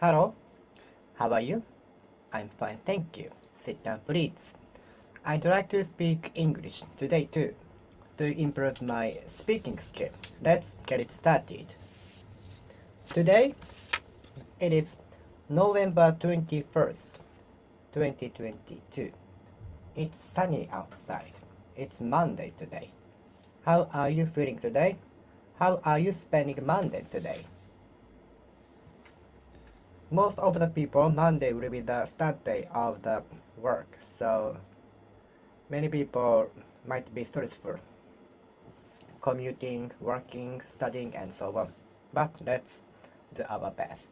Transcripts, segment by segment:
Hello, how are you? I'm fine, thank you. Sit down, please. I'd like to speak English today too, to improve my speaking skill. Let's get it started. Today, it is November 21st, 2022. It's sunny outside. It's Monday today. How are you feeling today? How are you spending Monday today? Most of the people, Monday will be the start day of the work, so many people might be stressful, commuting, working, studying, and so on. But let's do our best.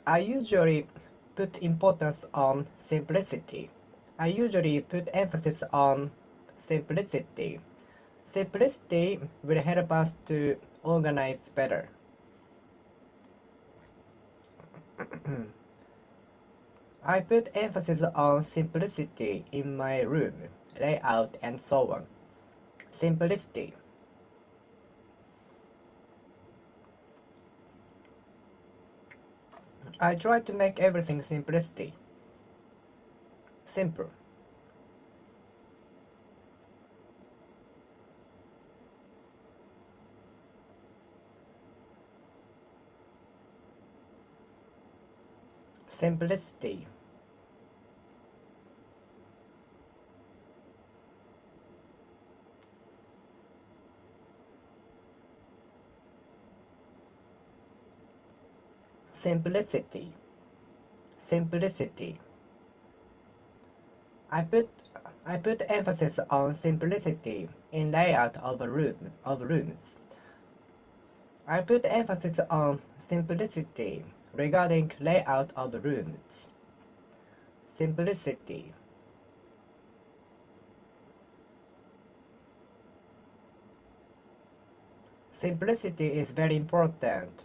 I usually put importance on simplicity. I usually put emphasis on simplicity. Simplicity will help us to organize better. I put emphasis on simplicity in my room, layout, and so on. Simplicity. I try to make everything simplicity. Simple. Simplicity. Simplicity. Simplicity. I put I put emphasis on simplicity in layout of rooms. I put emphasis on simplicity regarding layout of rooms. Simplicity. Simplicity is very important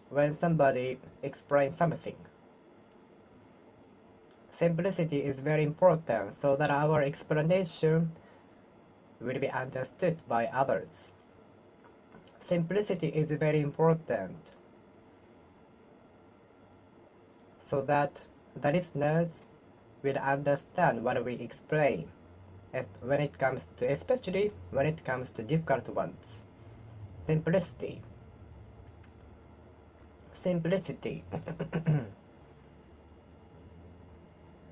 when somebody explains something. Simplicity is very important so that our explanation will be understood by others. Simplicity is very important so that the listeners will understand what we explain, especially when it comes to difficult ones. Simplicity. Simplicity.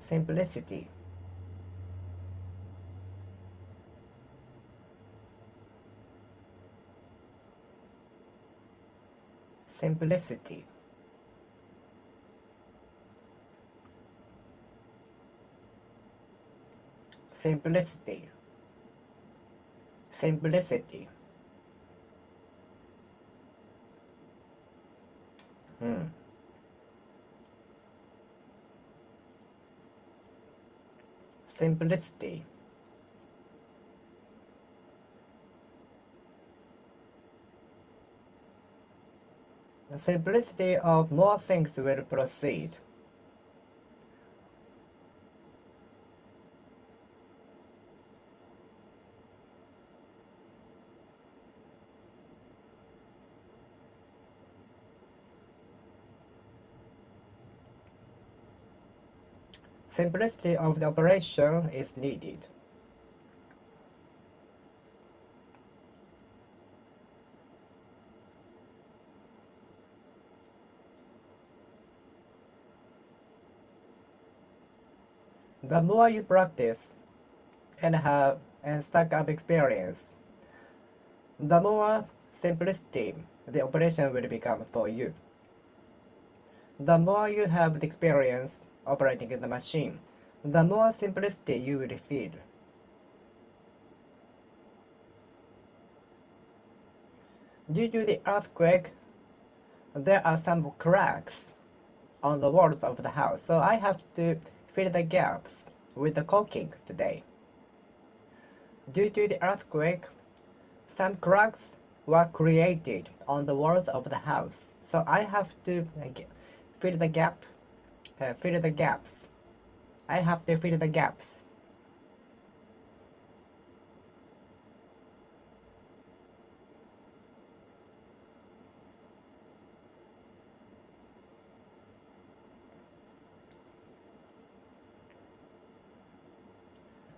Simplicity. Simplicity. Simplicity. Simplicity. Simplicity. The simplicity of more things will proceed. Simplicity of the operation is needed. The more you practice and stack up experience, the more simplicity the operation will become for you. The more you have the experience operating the machine, the more simplicity you will feel. Due to the earthquake, there are some cracks on the walls of the house, so I have to fill the gaps with the caulking today. Due to the earthquake, some cracks were created on the walls of the house, so I have to fill the gaps I have to fill the gaps.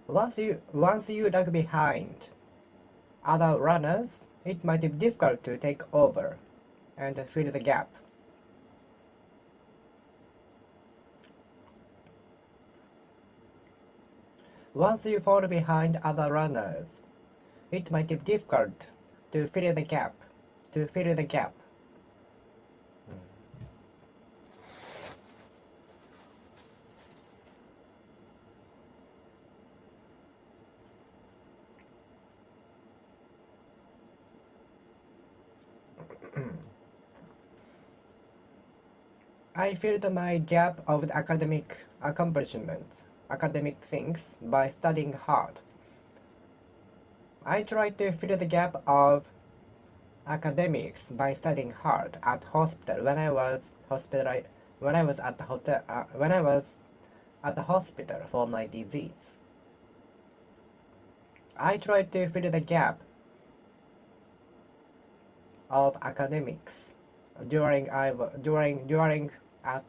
Once you lag behind other runners, it might be difficult to take over and fill the gap. Once you fall behind other runners, it might be difficult to fill the gap. To fill the gap. I filled my gap of the academic accomplishments, academic things, by studying hard. I tried to fill the gap of academics by studying hard at hospital when I was at the hotel when I was at the hospital for my disease. I tried to fill the gap of academics during at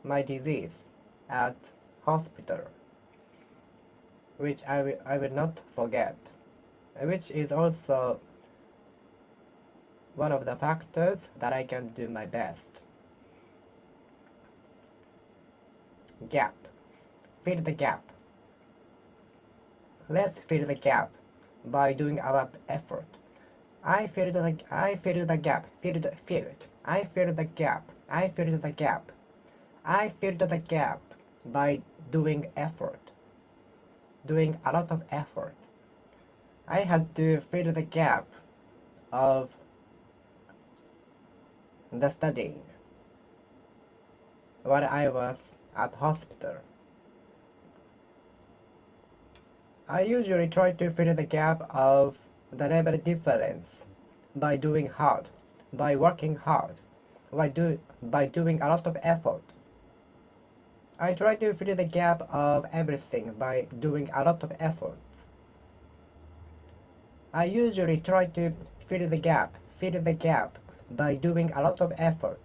my disease at hospital, which I will not forget, which is also one of the factors that I can do my best. Gap. Fill the gap. Let's fill the gap by doing our effort. I filled the gap. I filled the gap. I filled the gap. I filled the gap by doing effort. Doing a lot of effort. I had to fill the gap of the studying while I was at hospital. I usually try to fill the gap of the level difference by doing hard, by working hard, by doing a lot of effort. I try to fill the gap of everything by doing a lot of efforts. I usually try to fill the gap by doing a lot of effort.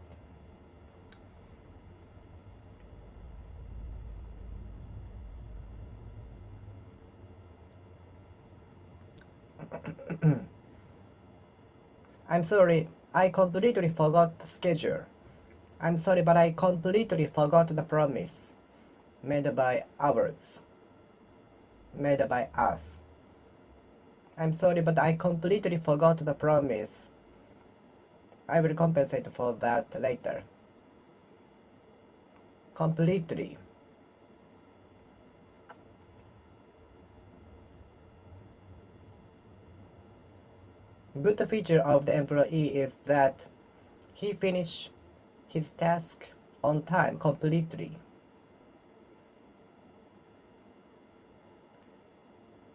I'm sorry, I completely forgot the schedule. I'm sorry, but I completely forgot the promise made by us. I'm sorry, but I completely forgot the promise. I will compensate for that later. Completely. Good feature of the employee is that he finish his task on time completely.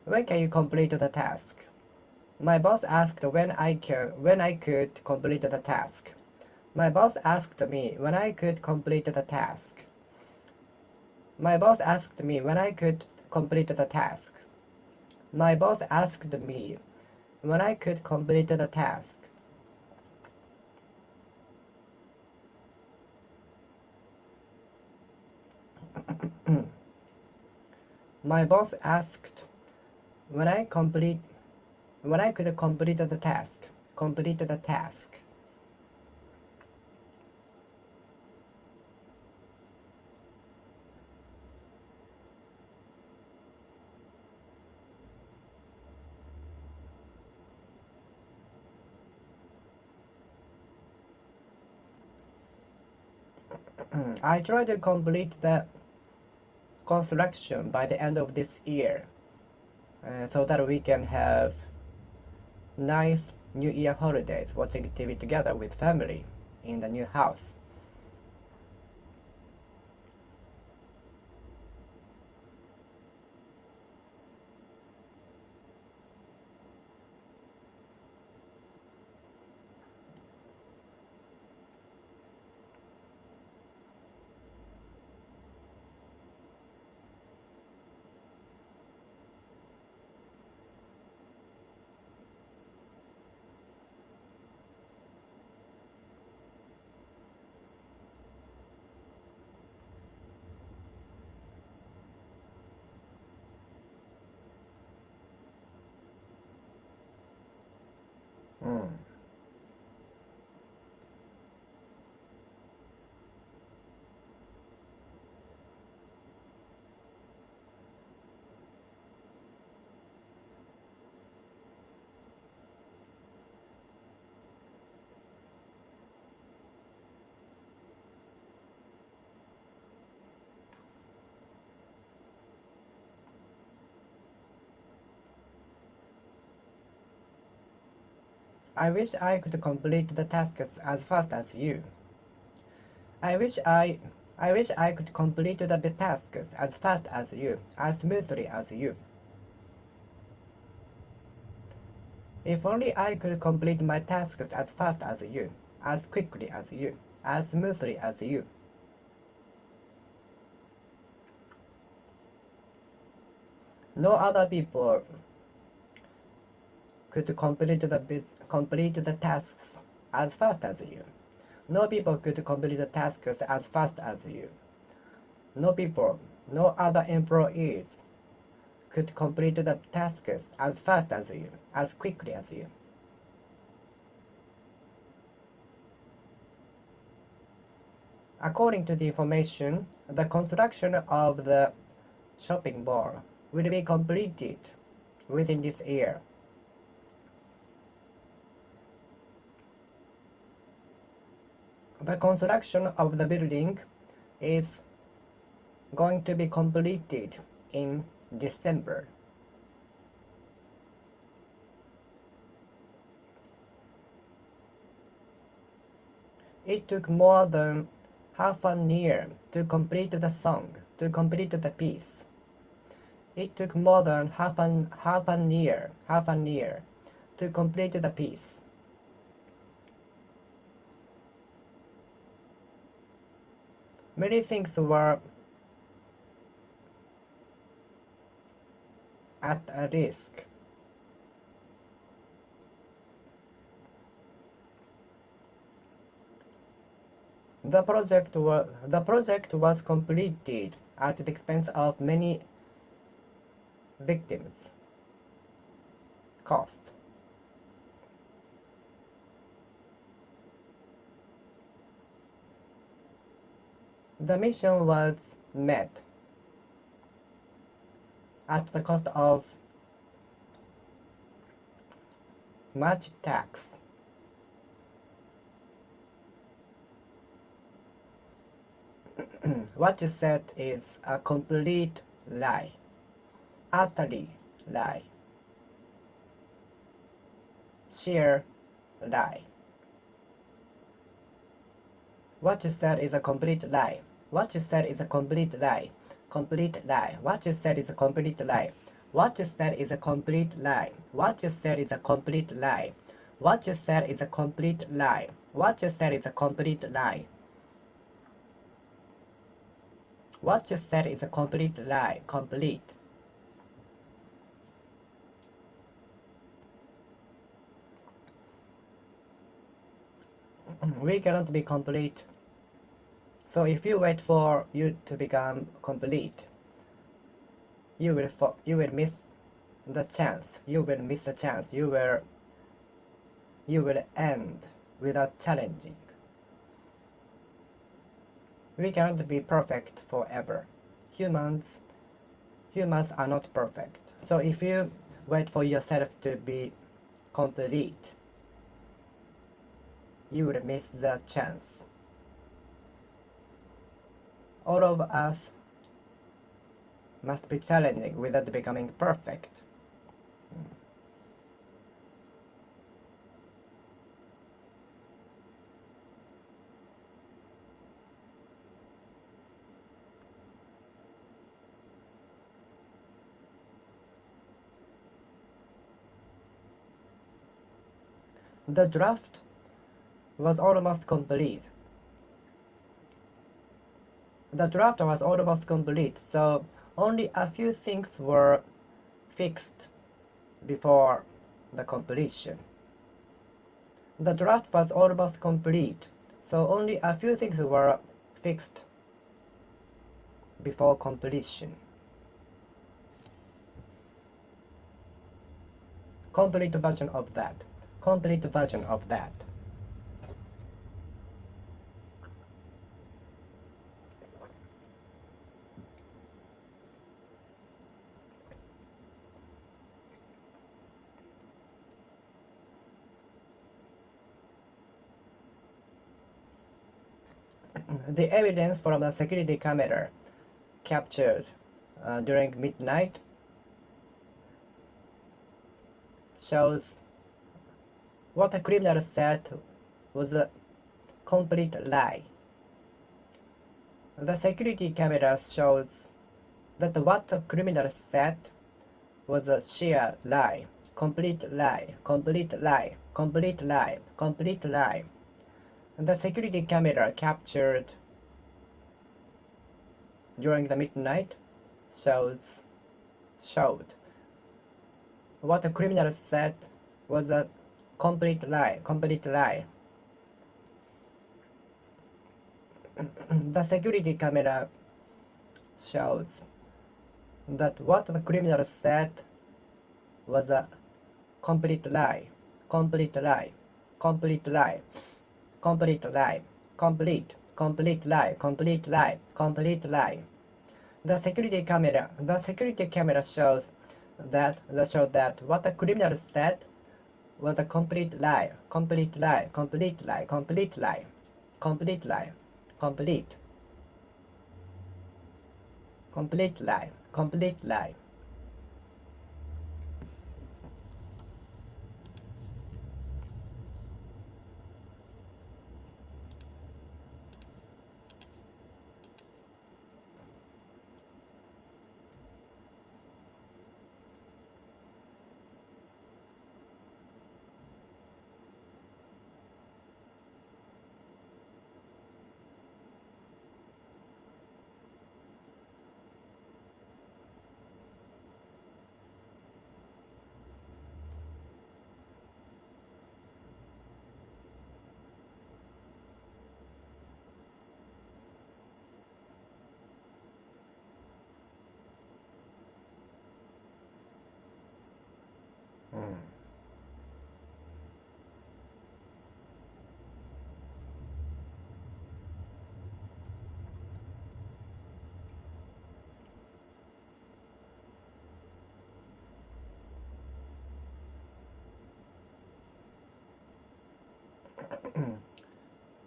When can you complete the task? My boss asked when I could complete the task. My boss asked me when I could complete the task. My boss asked me when I could complete the task. My boss asked me when I could complete the task. My boss asked when I could complete the task. Complete the task. I try to complete the construction by the end of this year, so that we can have nice New Year holidays watching TV together with family in the new house. I wish I could complete the tasks as fast as you. I wish I could complete the tasks as fast as you, as smoothly as you. If only I could complete my tasks as fast as you, as quickly as you, as smoothly as you. No other people could complete the tasks as fast as you. No people could complete the tasks as fast as you. No other employees could complete the tasks as fast as you, as quickly as you. According to the information, the construction of the shopping mall will be completed within this year. The construction of the building is going to be completed in December. It took more than half an year to complete the song, to complete the piece. It took more than half an year to complete the piece. Many things were at a risk. The project was completed at the expense of many victims' cost. The mission was met at the cost of much tax. What you said is a complete lie, utterly lie, sheer lie. What you said is a complete lie. What you said is a complete lie. Complete lie. What you said is a complete lie. What you said is a complete lie. What you said is a complete lie. What you said is a complete lie. What you said is a complete lie. What you said is a complete lie. Complete. We cannot be complete. So if you wait for you to become complete, you will miss the chance. You will miss the chance. You will end without challenging. We cannot be perfect forever. Humans are not perfect. So if you wait for yourself to be complete, you will miss the chance. All of us must be challenging without becoming perfect. The draft was almost complete. The draft was almost complete, so only a few things were fixed before the completion. The draft was almost complete, so only a few things were fixed before completion. Complete version of that. Complete version of that. The evidence from the security camera captured during midnight shows What the criminal said was a complete lie. The security camera shows that what the criminal said was a sheer lie. Complete lie, complete lie, complete lie, complete lie. The security camera captured during the midnight showed what the criminal said was a complete lie, complete lie. The security camera shows that what the criminal said was a complete lie, complete lie, complete lie, complete lie, complete lie, complete lie, complete lie. The security camera shows that what the criminal said was a complete lie, complete lie, complete lie, complete lie, complete lie, complete lie, complete lie.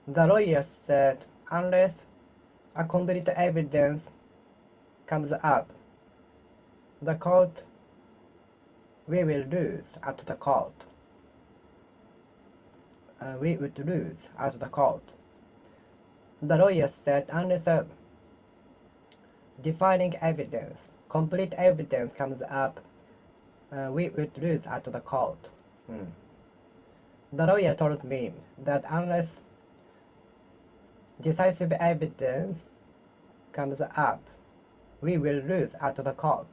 The lawyer said unless a complete evidence comes up, the court we will lose at the court. We would lose at the court. The lawyer said unless a defining evidence, complete evidence comes up, we would lose at the court. The lawyer told me that unless decisive evidence comes up, we will lose at the court.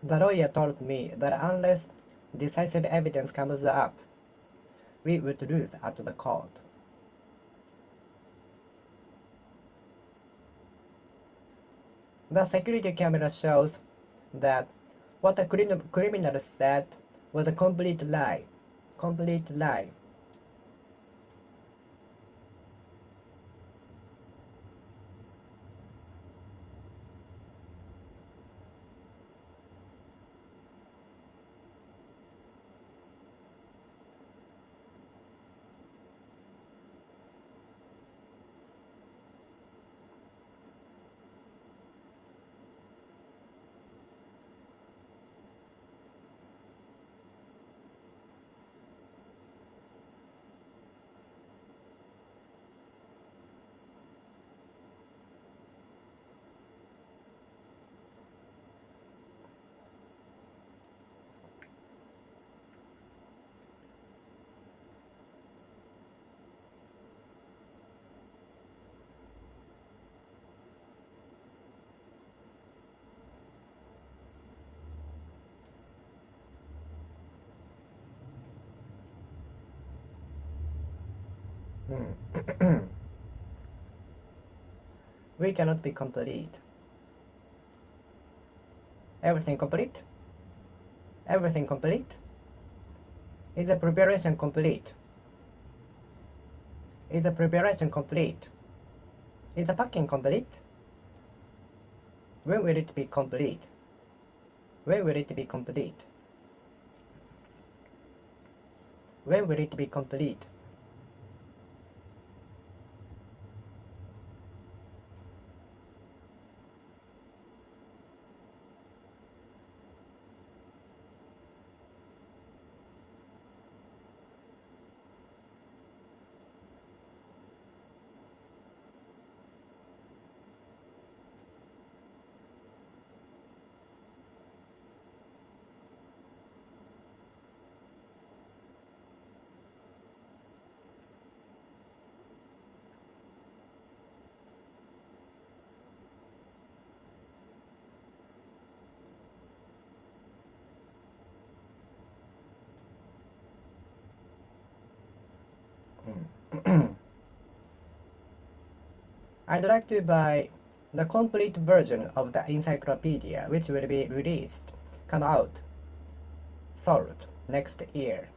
The lawyer told me that unless decisive evidence comes up, we would lose at the court. The security camera shows that what the criminal said was a complete lie. Complete lie. We cannot be complete. Everything complete? Everything complete? Is the preparation complete? Is the preparation complete? Is the packing complete? When will it be complete? When will it be complete? When will it be complete? I'd like to buy the complete version of the encyclopedia, which will be come out, sold next year.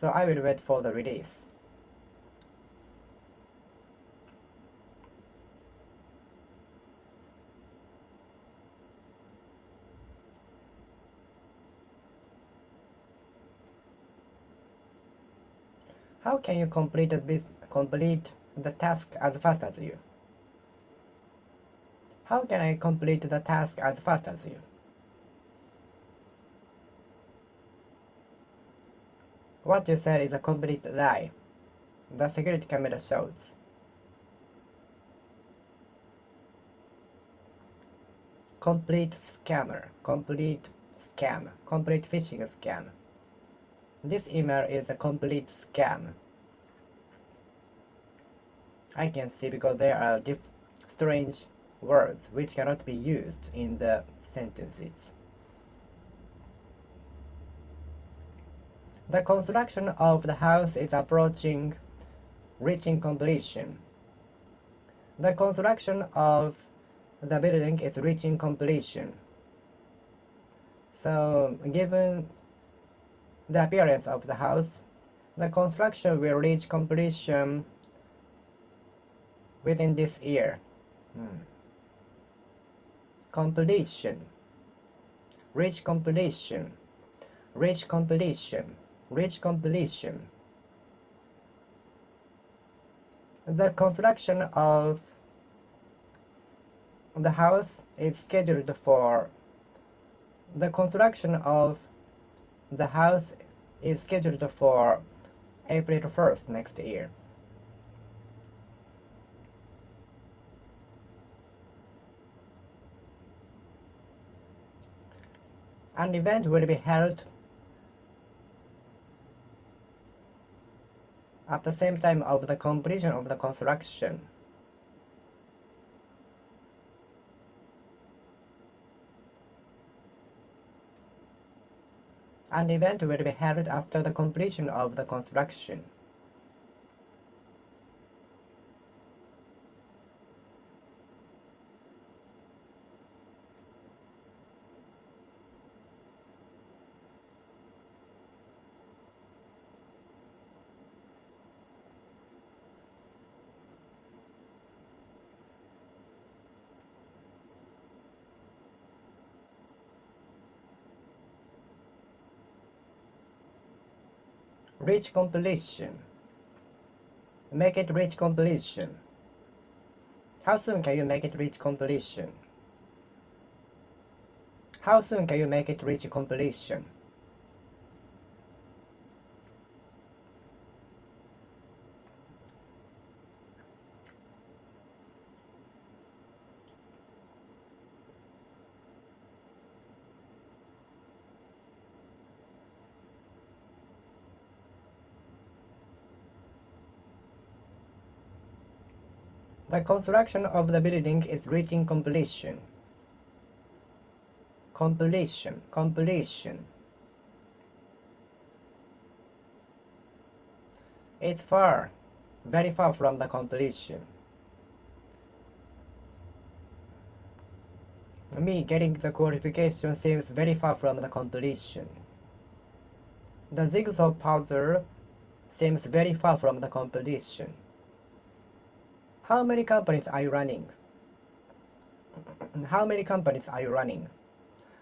So I will wait for the release. How can you complete the task as fast as you? How can I complete the task as fast as you? What you said is a complete lie. The security camera shows. Complete scammer, complete scam, complete phishing scam. This email is a complete scam. I can see because there are strange words which cannot be used in the sentences. The construction of the house is reaching completion. The construction of the building is reaching completion. So, given the appearance of the house, the construction will reach completion within this year. Completion. Reach completion. Reach completion. Reach completion. The construction of the house is scheduled for April 1st next year. An event will be held at the same time of the completion of the construction. An event will be held after the completion of the construction. Reach completion. Make it reach completion. How soon can you make it reach completion? How soon can you make it reach completion? The construction of the building is reaching completion. Completion, completion. It's far, very far from the completion. Me getting the qualification seems very far from the completion. The jigsaw puzzle seems very far from the completion. How many companies are you running? How many companies are you running?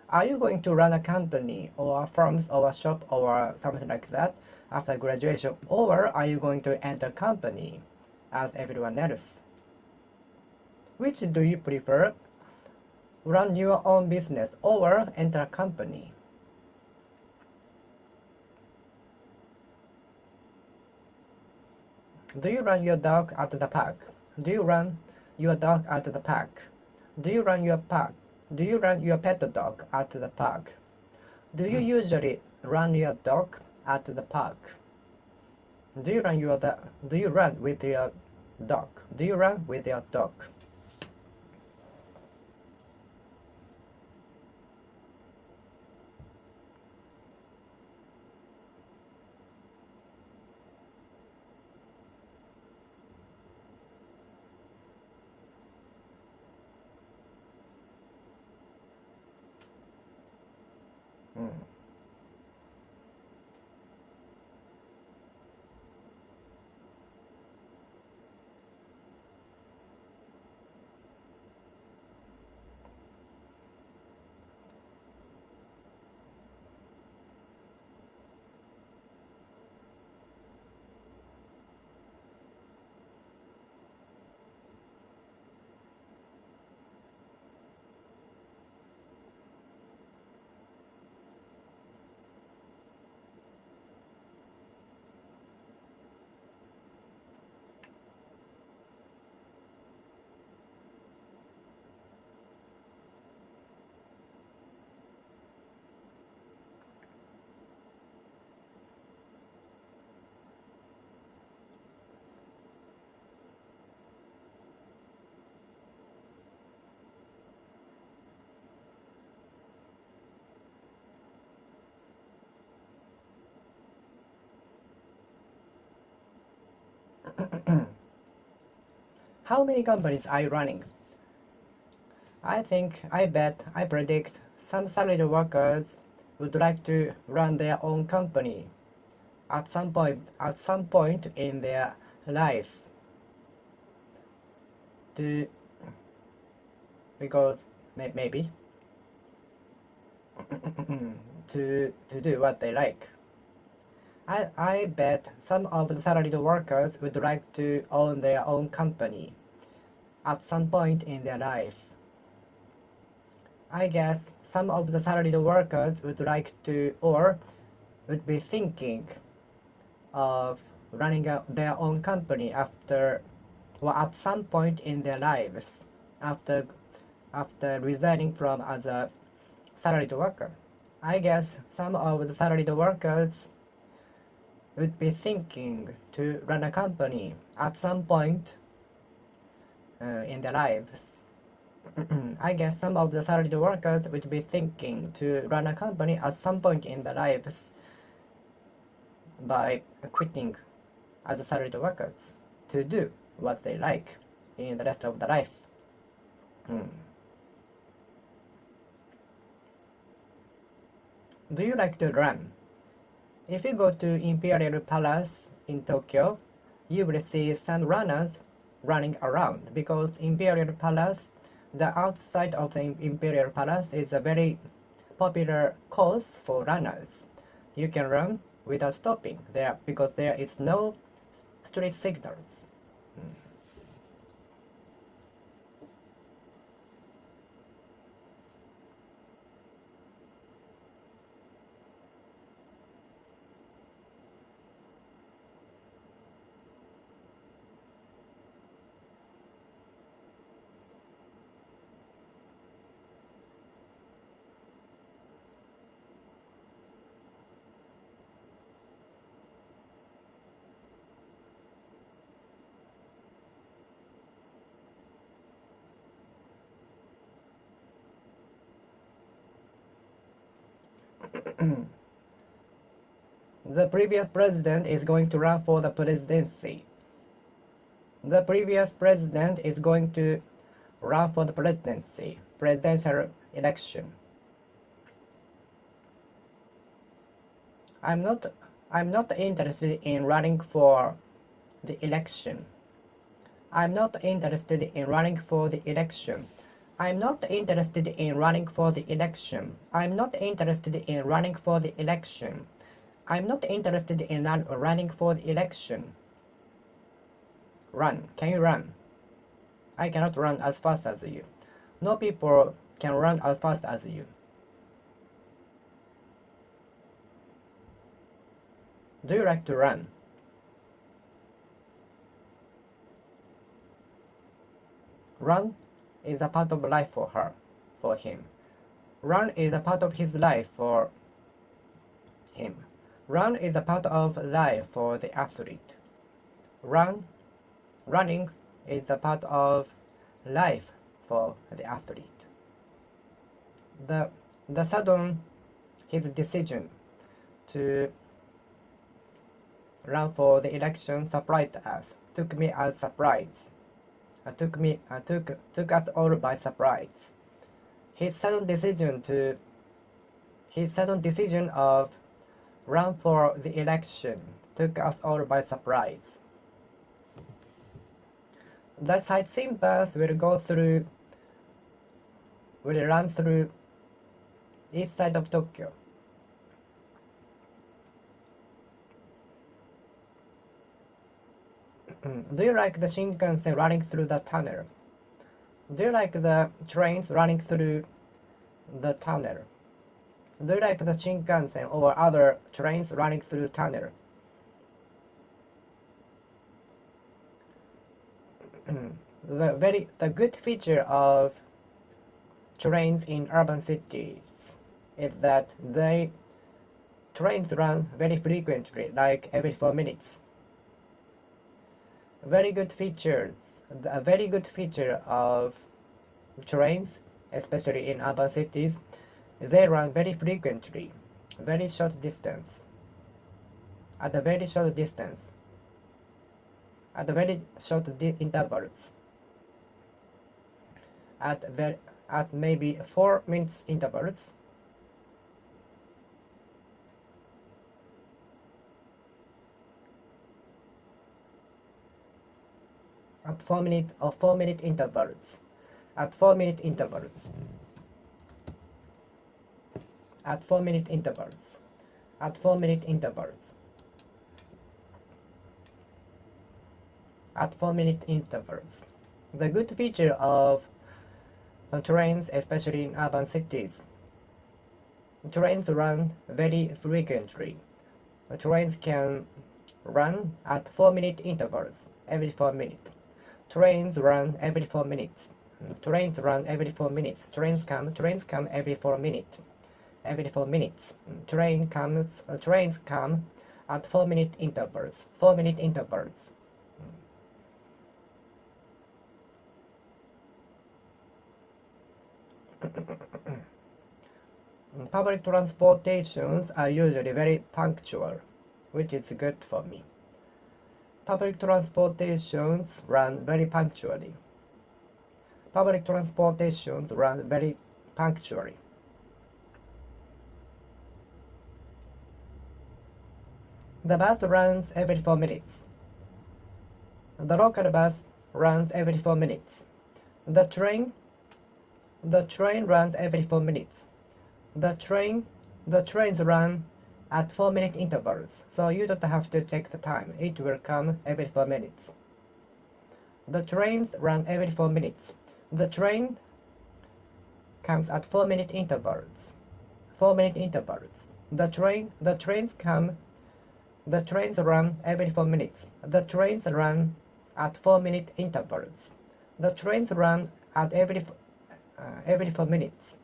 Are you going to run a company or firms or a shop or something like that after graduation, or are you going to enter company as everyone else? Which do you prefer? Run your own business or enter a company? Do you run your dog at the park? Do you run your dog at the park? Do you run your pet dog at the park? Do you usually run your dog at the park? Do you run with your dog? Do you run with your dog? how many companies are you running? I predict some salaried workers would like to run their own company at some point in their life to because maybe to do what they like. I bet some of the salaried workers would like to own their own company at some point in their life. I guess some of the salaried workers would like to or would be thinking of running their own company after or at some point in their lives after resigning from as a salaried worker. I guess some of the salaried workers would be thinking to run a company at some point in their lives. I guess some of the salaried workers would be thinking to run a company at some point in their lives by quitting as a salaried workers to do what they like in the rest of the life. Do you like to run? If you go to Imperial Palace in Tokyo, you will see some runners running around because Imperial Palace, the outside of the Imperial Palace is a very popular course for runners. You can run without stopping there because there is no street signals. The previous president is going to run for the presidency. The previous president is going to run for the presidency, presidential election. I'm not interested in running for the election. I'm not interested in running for the election. I'm not interested in running for the election. I'm not interested in running for the election. I'm not interested in running for the election. Run. Can you run? I cannot run as fast as you. No people can run as fast as you. Do you like to run? Run is a part of life for him. Run is a part of his life for him. Run is a part of life for the athlete. Running is a part of life for the athlete. The sudden his decision to run for the election surprised us. Took me as surprise. Took us all by surprise. His sudden decision of run for the election took us all by surprise. The sightseeing bus will run through east side of Tokyo. Do you like the Shinkansen running through the tunnel? Do you like the trains running through the tunnel? Do you like the Shinkansen or other trains running through the tunnel? The good feature of trains in urban cities is that trains run very frequently, like every 4 minutes. A very good feature of trains, especially in urban cities, they run very frequently, very short distance, at a very short intervals. at maybe 4 minutes intervals. At 4 minute intervals. At 4 minute intervals. At 4 minute intervals. At 4 minute intervals. At 4 minute intervals. The good feature of trains, especially in urban cities, trains run very frequently. Trains can run at 4 minute intervals every 4 minutes. Trains run every 4 minutes. Trains run every 4 minutes. Trains come every 4 minutes. Every 4 minutes. Trains come at 4 minute intervals. 4 minute intervals. Public transportations are usually very punctual, which is good for me. Public transportations run very punctually. Public transportations run very punctually. The bus runs every 4 minutes. The local bus runs every 4 minutes. The train runs every 4 minutes. The trains run at 4 minute intervals, so you don't have to check the time. It will come every 4 minutes. The trains run every 4 minutes. The train comes at 4 minute intervals. 4 minute intervals. The trains run every 4 minutes. The trains run at 4 minute intervals. The trains run at every 4 minutes.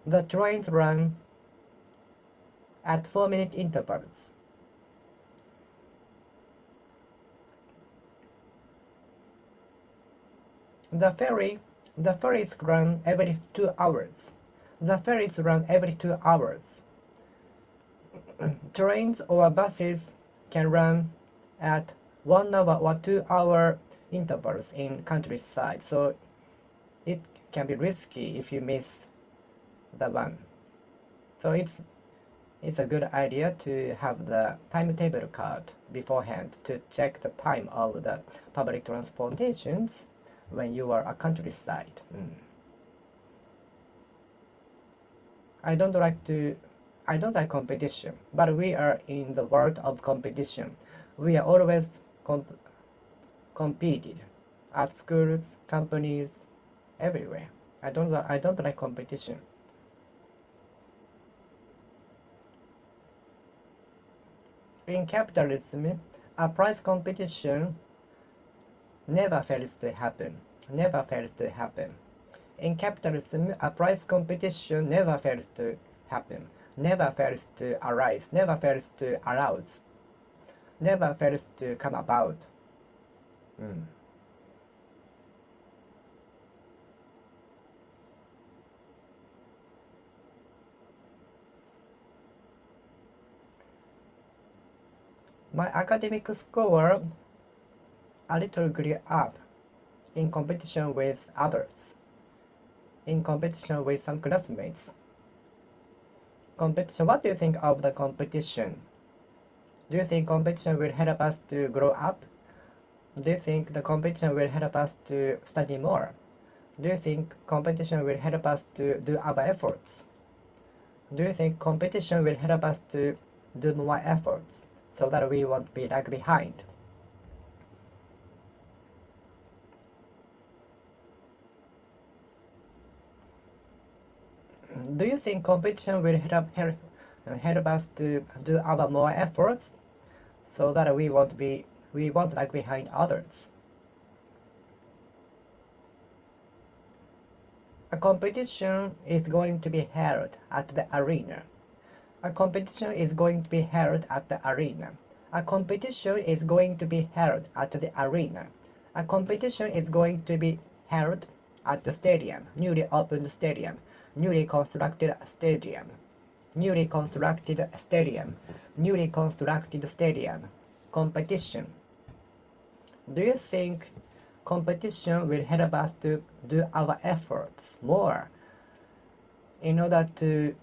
The trains run at 4 minute intervals. The ferries run every 2 hours. The ferries run every 2 hours. Trains or buses can run at 1 hour or 2 hour intervals in countryside, so it can be risky if you miss the one. So it's a good idea to have the timetable card beforehand to check the time of the public transportations when you are a countryside. I don't like competition, but we are in the world of competition. We are always competed at schools, companies, everywhere. I don't like competition. In capitalism, a price competition never fails to happen. Never fails to happen. In capitalism, a price competition never fails to happen. Never fails to arise. Never fails to arouse. Never fails to come about. My academic score a little grew up in competition with others, in competition with some classmates. Competition. What do you think of the competition? Do you think competition will help us to grow up? Do you think the competition will help us to study more? Do you think competition will help us to do our efforts? Do you think competition will help us to do more efforts so that we won't be lag behind? Do you think competition will help us to do our more efforts so that we won't lag behind others? A competition is going to be held at the arena. A competition is going to be held at the arena. A competition is going to be held at the arena. A competition is going to be held at the stadium, newly opened stadium, newly constructed stadium, newly constructed stadium, newly constructed stadium. Competition. Do you think competition will help us to do our efforts more in order to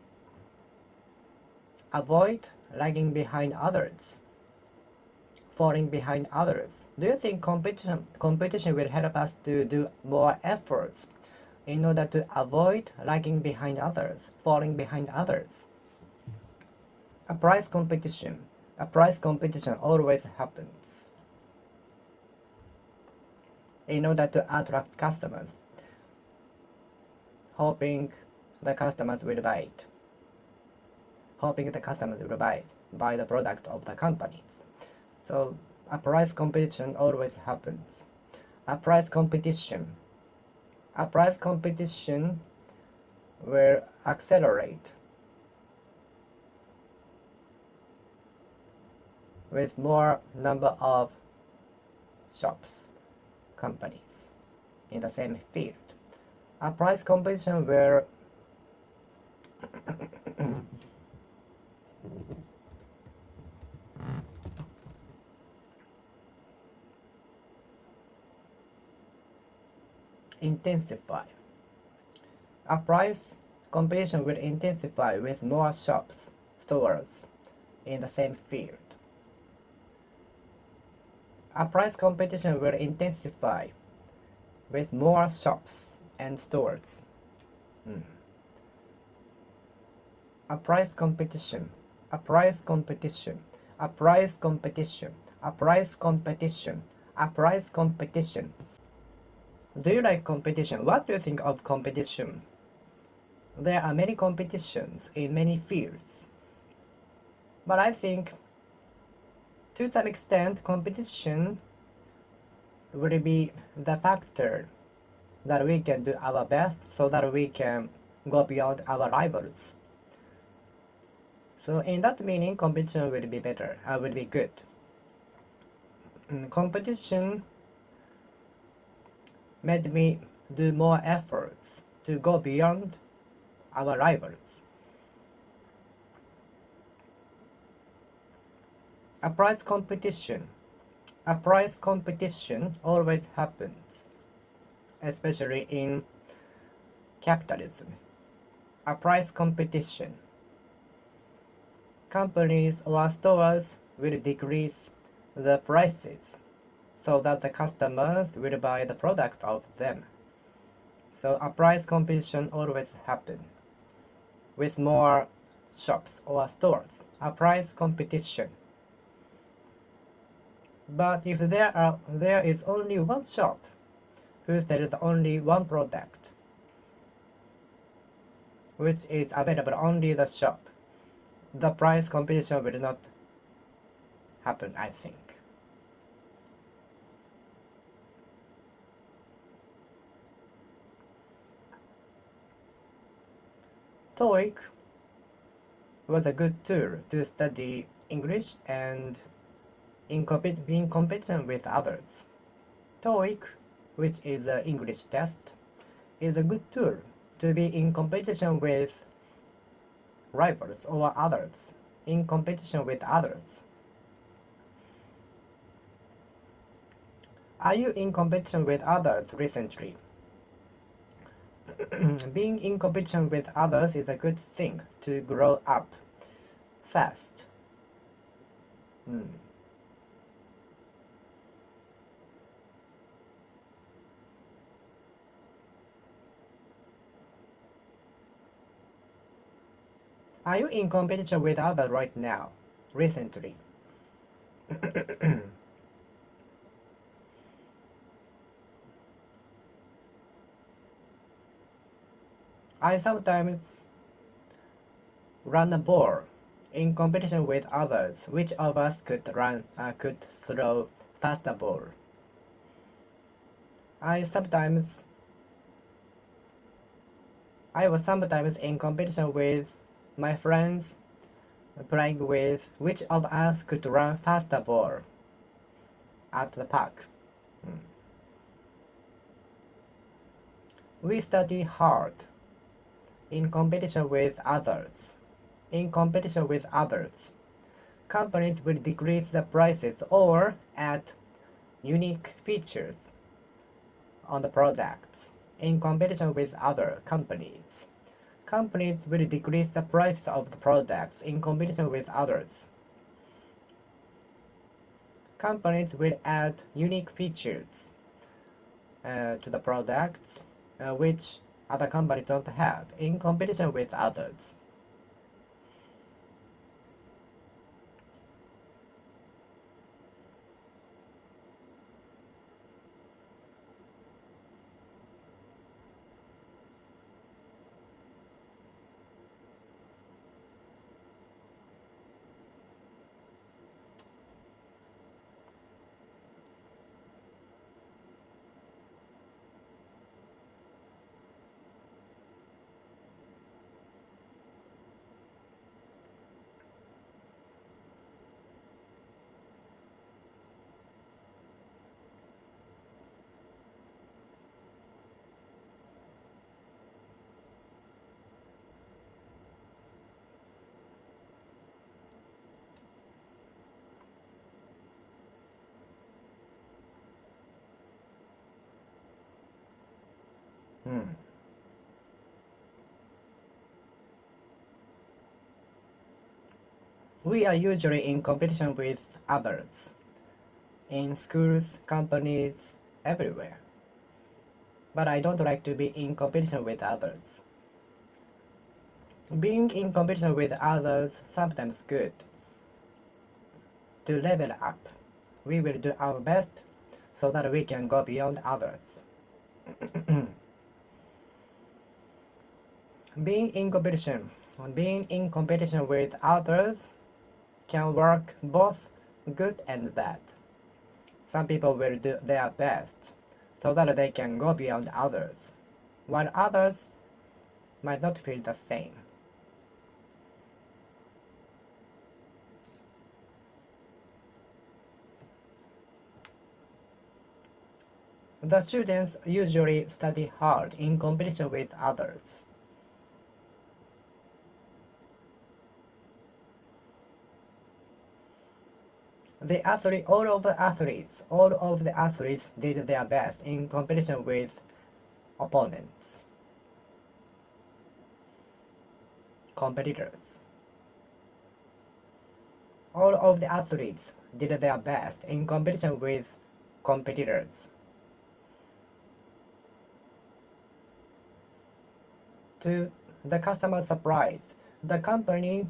avoid lagging behind others, falling behind others. Do you think competition will help us to do more efforts in order to avoid lagging behind others, falling behind others? A price competition always happens in order to attract customers, hoping the customers will buy it, hoping the customers will buy the product of the companies. So a price competition always happens. A price competition will accelerate with more number of shops, companies in the same field. A price competition will intensify. A price competition will intensify with more shops, stores in the same field. A price competition will intensify with more shops and stores. A price competition, a price competition, a price competition, a price competition, a price competition. Do you like competition? What do you think of competition? There are many competitions in many fields, but I think to some extent competition will be the factor that we can do our best so that we can go beyond our rivals. So in that meaning, competition will be better, will be good. Competition made me do more efforts to go beyond our rivals. A price competition always happens, especially in capitalism. A price competition. Companies or stores will decrease the prices so that the customers will buy the product of them. So a price competition always happens with more shops or stores. A price competition. But if there is only one shop who sells only one product, which is available only the shop, the price competition will not happen, I think. TOEIC was a good tool to study English and being competition with others. TOEIC, which is an English test, is a good tool to be in competition with rivals or others, in competition with others. Are you in competition with others recently? Being in competition with others is a good thing to grow up fast. Are you in competition with others right now, recently? I sometimes run a ball in competition with others. Which of us could throw faster ball? I was sometimes in competition with my friends, playing with which of us could run faster ball at the park. We study hard in competition with others. In competition with others, companies will decrease the prices or add unique features on the products in competition with other companies. Companies will decrease the price of the products in competition with others. Companies will add unique features to the products which other companies don't have in competition with others. Hmm. We are usually in competition with others in schools, companies, everywhere. But I don't like to be in competition with others. Being in competition with others sometimes good. To level up, we will do our best so that we can go beyond others. Being in competition with others can work both good and bad. Some people will do their best so that they can go beyond others, while others might not feel the same. The students usually study hard in competition with others. All of the athletes did their best in competition with opponents, competitors. All of the athletes did their best in competition with competitors. To the customer's surprise, the company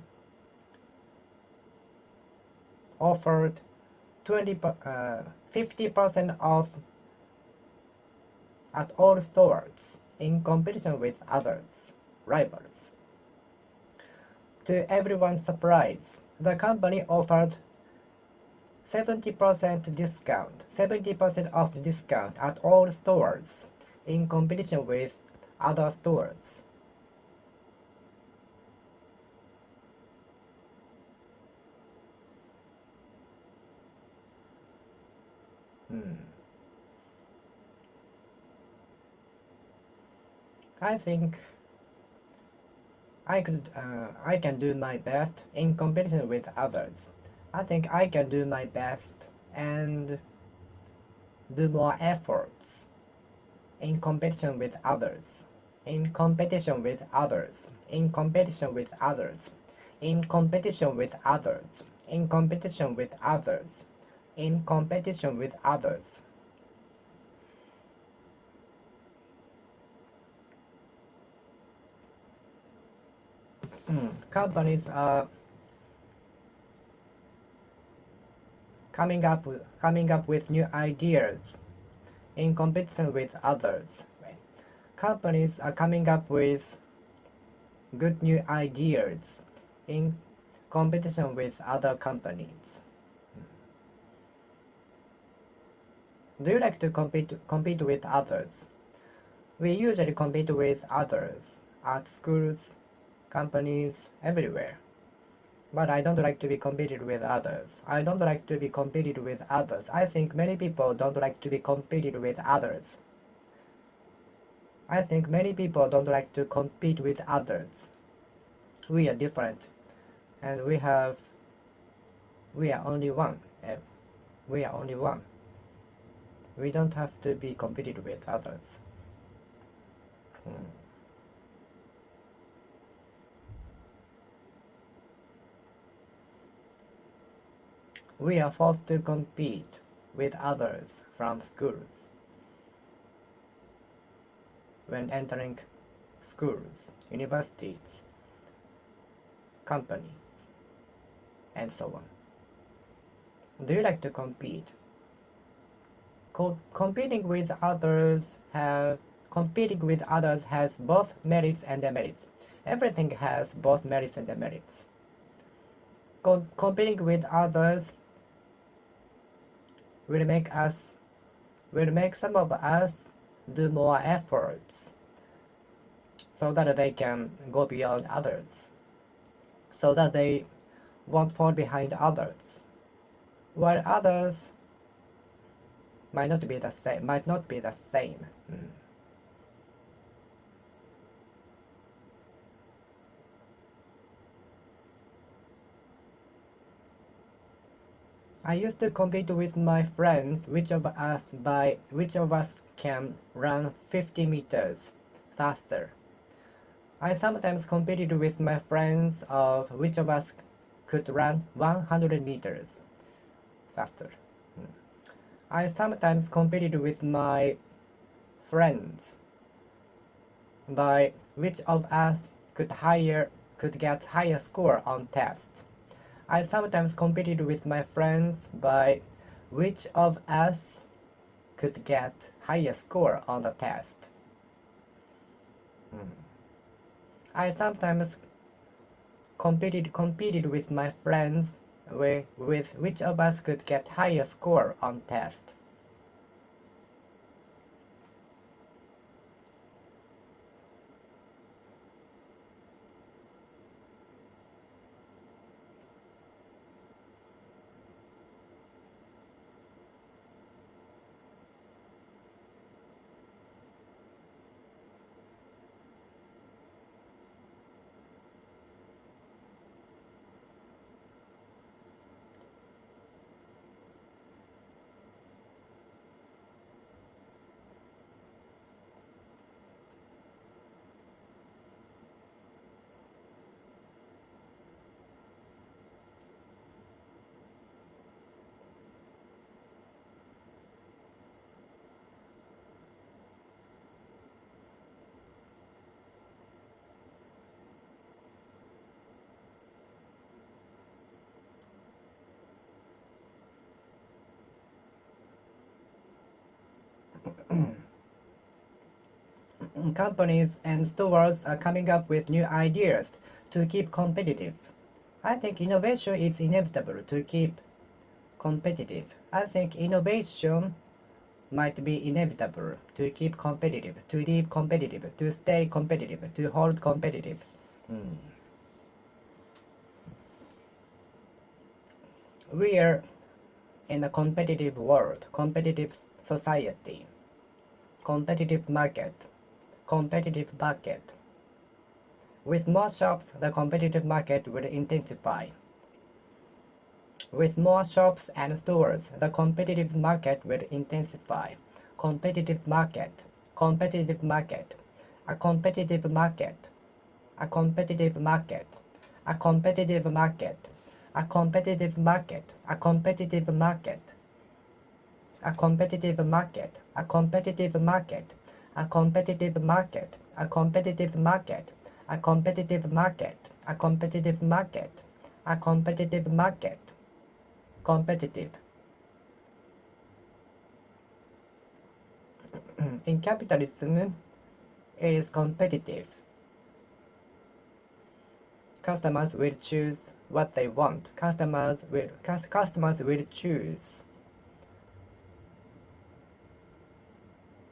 offered 50% off at all stores in competition with others, rivals. To everyone's surprise, the company offered 70% off discount at all stores in competition with other stores. I think I can do my best in competition with others. I think I can do my best and do more efforts in competition with others. In competition with others. In competition with others. In competition with others. In competition with others. In competition with others. Companies are coming up with new ideas in competition with others. Companies are coming up with good new ideas in competition with other companies. Do you like to compete with others? We usually compete with others at schools, companies, everywhere. But I don't like to be competed with others. I don't like to be competed with others. I think many people don't like to be competed with others. I think many people don't like to compete with others. We are different, and we are only one. We are only one. We don't have to be competed with others. We are forced to compete with others from schools when entering schools, universities, companies, and so on. Do you like to compete? Competing with others has both merits and demerits. Everything has both merits and demerits. Competing with others will make some of us do more efforts so that they can go beyond others, so that they won't fall behind others, while others might not be the same. I used to compete with my friends which of us can run 50 meters faster. I sometimes competed with my friends of which of us could run 100 meters faster. I sometimes competed with my friends by which of us could get higher score on tests. I sometimes competed with my friends by which of us could get higher score on the test. I sometimes competed with my friends with which of us could get higher score on test. Companies and stores are coming up with new ideas to keep competitive. I think innovation is inevitable to keep competitive. I think innovation might be inevitable to keep competitive, to live competitive, to stay competitive, to hold competitive. We are in a competitive world, competitive society, competitive market. With more shops, the competitive market will intensify. With more shops and stores, the competitive market will intensify. Competitive market, competitive market, a competitive market, a competitive market, a competitive market, a competitive market, a competitive market, a competitive market, a competitive market, a competitive market, a competitive market, a competitive market, a competitive market, a competitive market, competitive. In capitalism, it is competitive. Customers will choose what they want. Customers will choose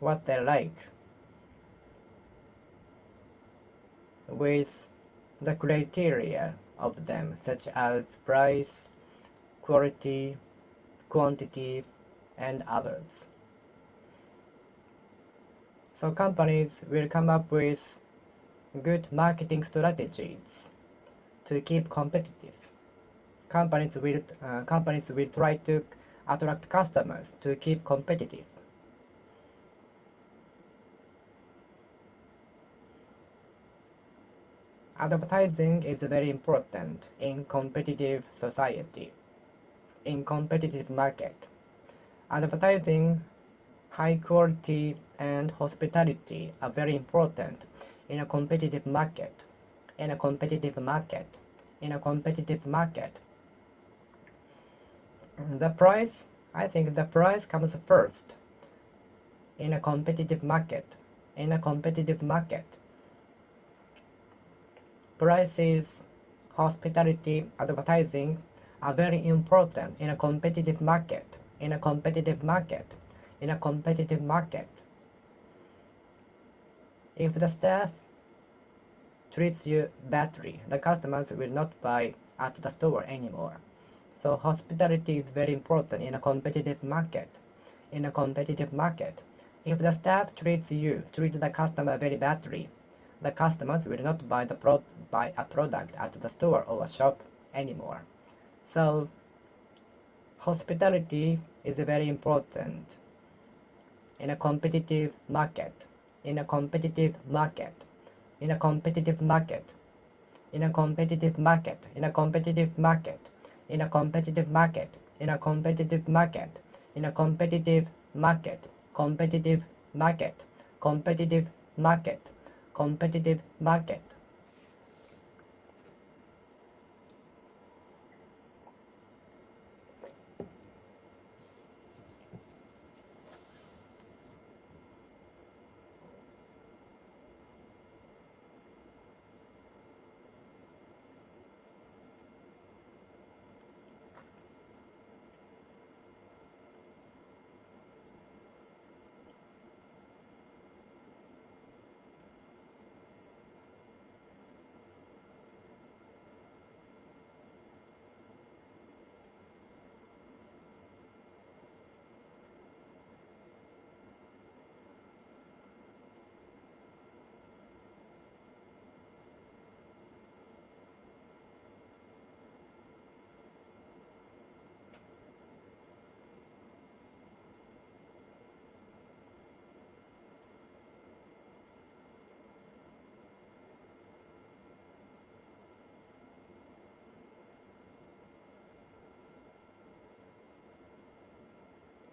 what they like with the criteria of them, such as price, quality, quantity, and others. So companies will come up with good marketing strategies to keep competitive. Companies will try to attract customers to keep competitive. Advertising is very important in competitive society, in competitive market. Advertising, high quality, and hospitality are very important in a competitive market. In a competitive market. In a competitive market. The price, I think the price comes first. In a competitive market. In a competitive market. Prices, hospitality, advertising are very important in a competitive market. In a competitive market. In a competitive market. If the staff treats you badly, the customers will not buy at the store anymore. So hospitality is very important in a competitive market. In a competitive market. If the staff treats the customer very badly, the customers will not buy a product at the store or a shop anymore. So hospitality is very important in a competitive market. In a competitive market. In a competitive market. In a competitive market. In a competitive market. In a competitive market. In a competitive market. In a competitive market. Competitive market. Competitive market. Competitive market.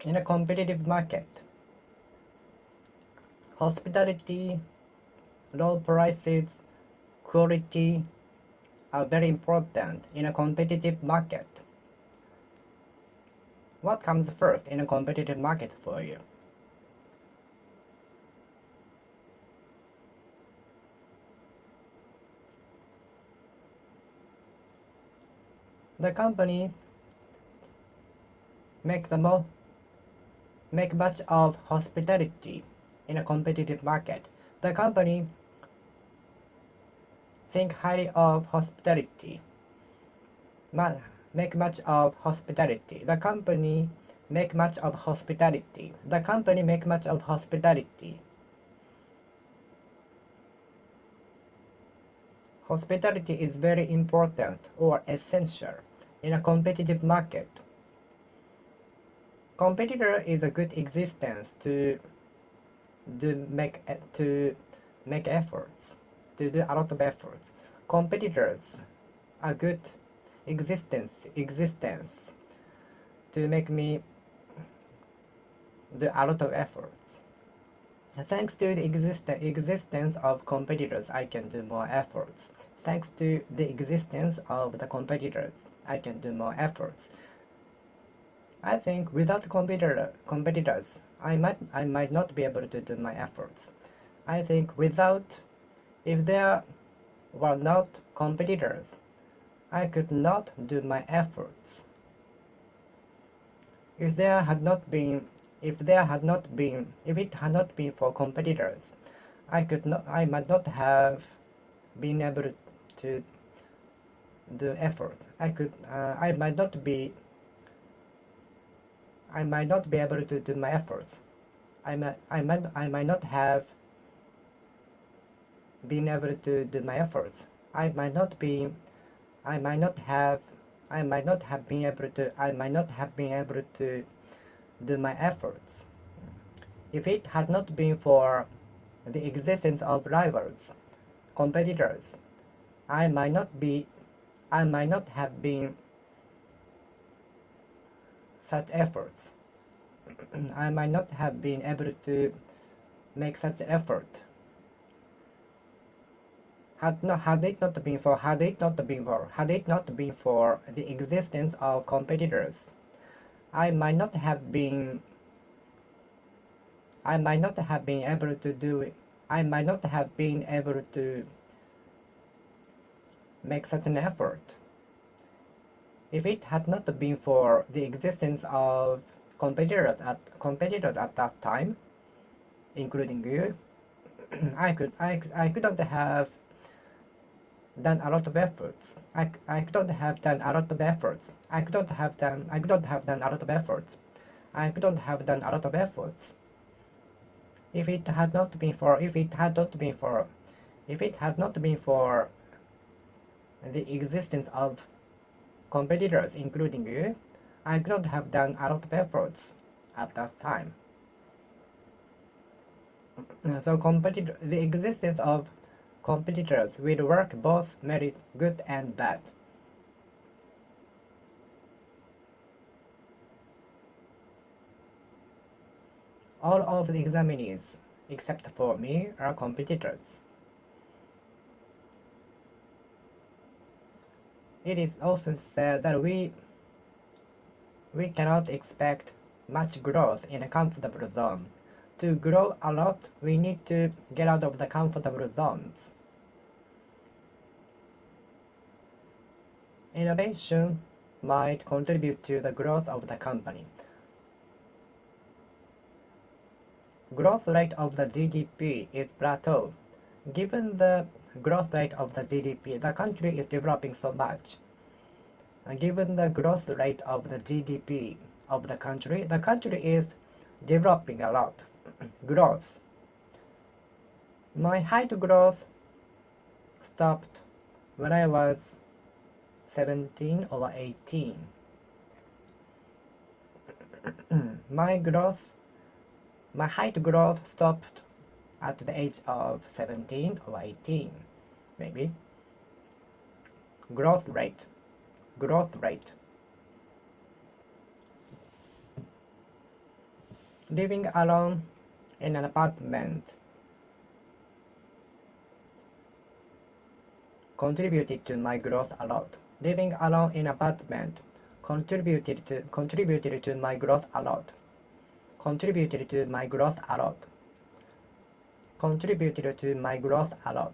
In a competitive market. Hospitality, low prices, quality are very important in a competitive market. What comes first in a competitive market for you? The company make much of hospitality in a competitive market. The company think highly of hospitality. Make much of hospitality. The company make much of hospitality. The company make much of hospitality. Hospitality is very important or essential in a competitive market. Competitor is a good existence to make efforts, to do a lot of efforts. Competitors are good existence to make me do a lot of efforts. Thanks to the existence of competitors, I can do more efforts. Thanks to the existence of the competitors, I can do more efforts. I think without competitors, I might not be able to do my efforts. I think if there were not competitors, I could not do my efforts. If it had not been for competitors, I might not have been able to do effort. I might not be able to do my efforts. I might not have been able to do my efforts. I might not have been able to do my efforts. If it had not been for the existence of rivals, competitors, I might not be, I might not have been such efforts. I might not have been able to make such effort had it not been for the existence of competitors. I might not have been I might not have been able to do it. I might not have been able to make such an effort. If it had not been for the existence of competitors at that time, including you, I couldn't have done a lot of efforts. I couldn't have done a lot of efforts. I couldn't have done a lot of efforts. I couldn't have done a lot of efforts if it had not been for the existence of competitors, including you. I couldn't have done a lot of efforts at that time. So the existence of competitors will work both merit good and bad. All of the examinees, except for me, are competitors. It is often said that we cannot expect much growth in a comfortable zone. To grow a lot, we need to get out of the comfortable zones. Innovation might contribute to the growth of the company. Growth rate of the GDP is plateau. Given the growth rate of the GDP, the country is developing so much. Given the growth rate of the GDP of the country is developing a lot. Growth. My height growth stopped when I was 17 or 18. My height growth stopped at the age of 17 or 18, maybe. Growth rate. Living alone in an apartment contributed to my growth a lot. Living alone in an apartment contributed to my growth a lot. Contributed to my growth a lot. Contributed to my growth a lot.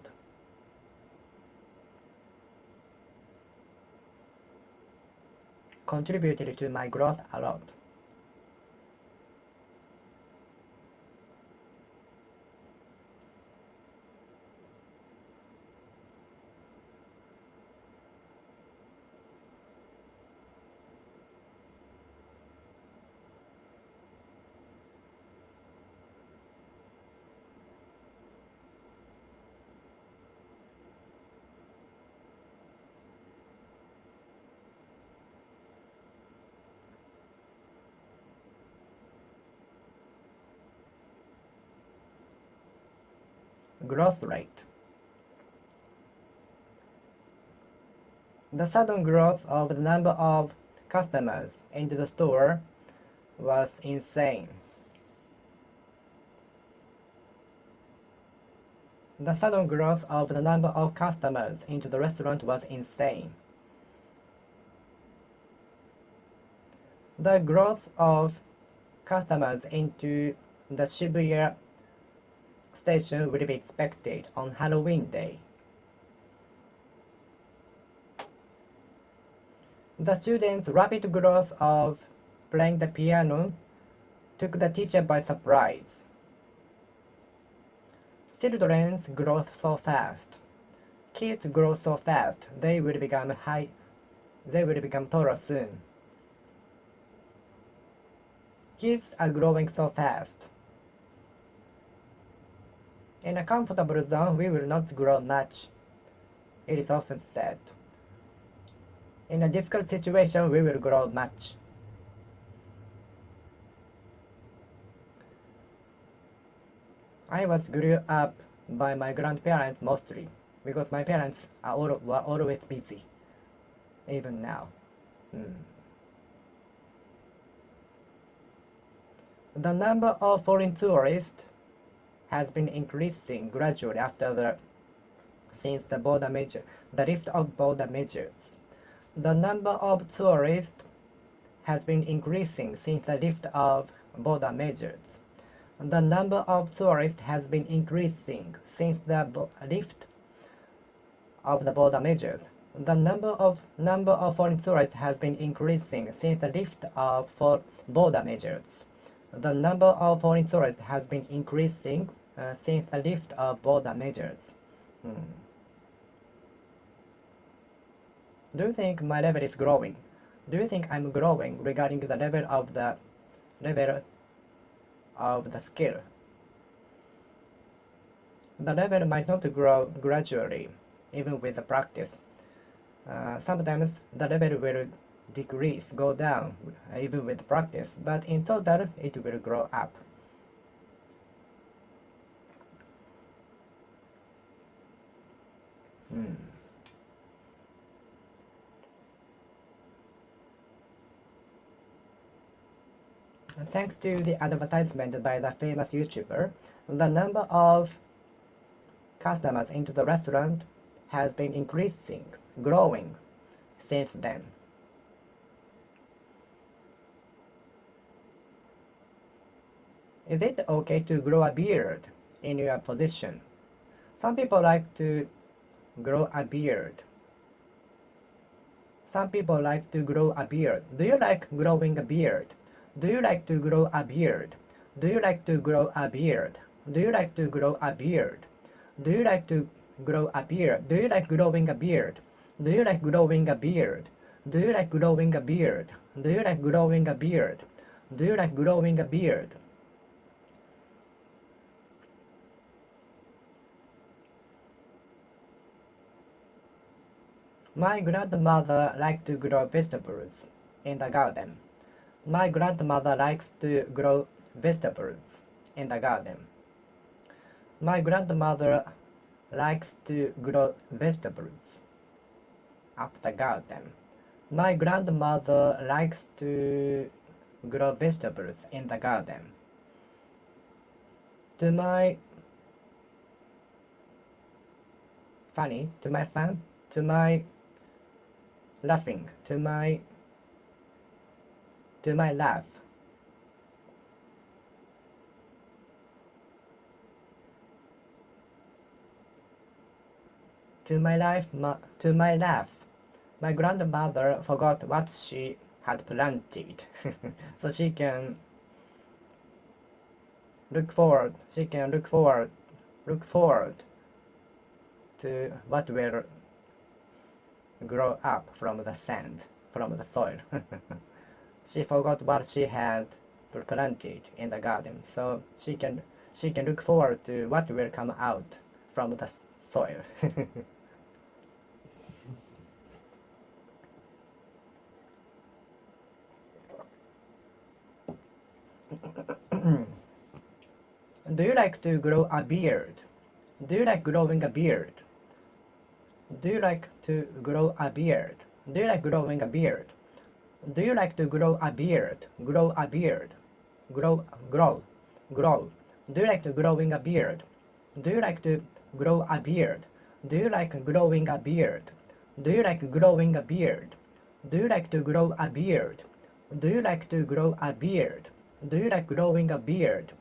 Contributed to my growth a lot. Growth rate. The sudden growth of the number of customers into the store was insane. The sudden growth of the number of customers into the restaurant was insane. The growth of customers into the Shibuya station will be expected on Halloween Day. The students' rapid growth of playing the piano took the teacher by surprise. Children's growth so fast. Kids grow so fast, they will become taller soon. Kids are growing so fast. In a comfortable zone, we will not grow much. It is often said. In a difficult situation, we will grow much. I was grew up by my grandparents mostly. because my parents were always busy, even now. The number of foreign tourists has been increasing gradually since the lift of border measures. The number of tourists has been increasing since the lift of border measures. The number of tourists has been increasing since the lift of the border measures. The number of foreign tourists has been increasing since the lift of border measures. The number of foreign tourists has been increasing since the lift of border measures. Do you think my level is growing? Do you think I'm growing regarding the level of the skill? The level might not grow gradually, even with the practice. Sometimes the level will decrease, go down, even with practice, but in total it will grow up. Thanks to the advertisement by the famous YouTuber, the number of customers into the restaurant has been increasing, growing since then. Is it okay to grow a beard in your position? Some people like to grow a beard. Some people like to grow a beard. Do you like growing a beard? Do you like to grow a beard? Do you like to grow a beard? Do you like to grow a beard? Do you like to grow a beard? Do you like growing a beard? Do you like growing a beard? Do you like growing a beard? Do you like growing a beard? Do you like growing a beard? My grandmother liked to grow vegetables in the garden. My grandmother likes to grow vegetables in the garden. My grandmother likes to grow vegetables at the garden. My grandmother likes to grow vegetables in the garden. To my funny, to my fun, to my laughing, to my laugh. To my laugh, my grandmother forgot what she had planted, so she can look forward to what will grow up from the sand, from the soil. She forgot what she had planted in the garden, so she can look forward to what will come out from the soil. Do you like to grow a beard? Do you like growing a beard? Do you like to grow a beard? Do you like growing a beard? Do you like to grow a beard? Grow a beard. Grow. Do you like to growing a beard? Do you like to grow a beard? Do you like growing a beard? Do you like growing a beard? Do you like to grow a beard? Do you like to grow a beard? Do you like growing a beard?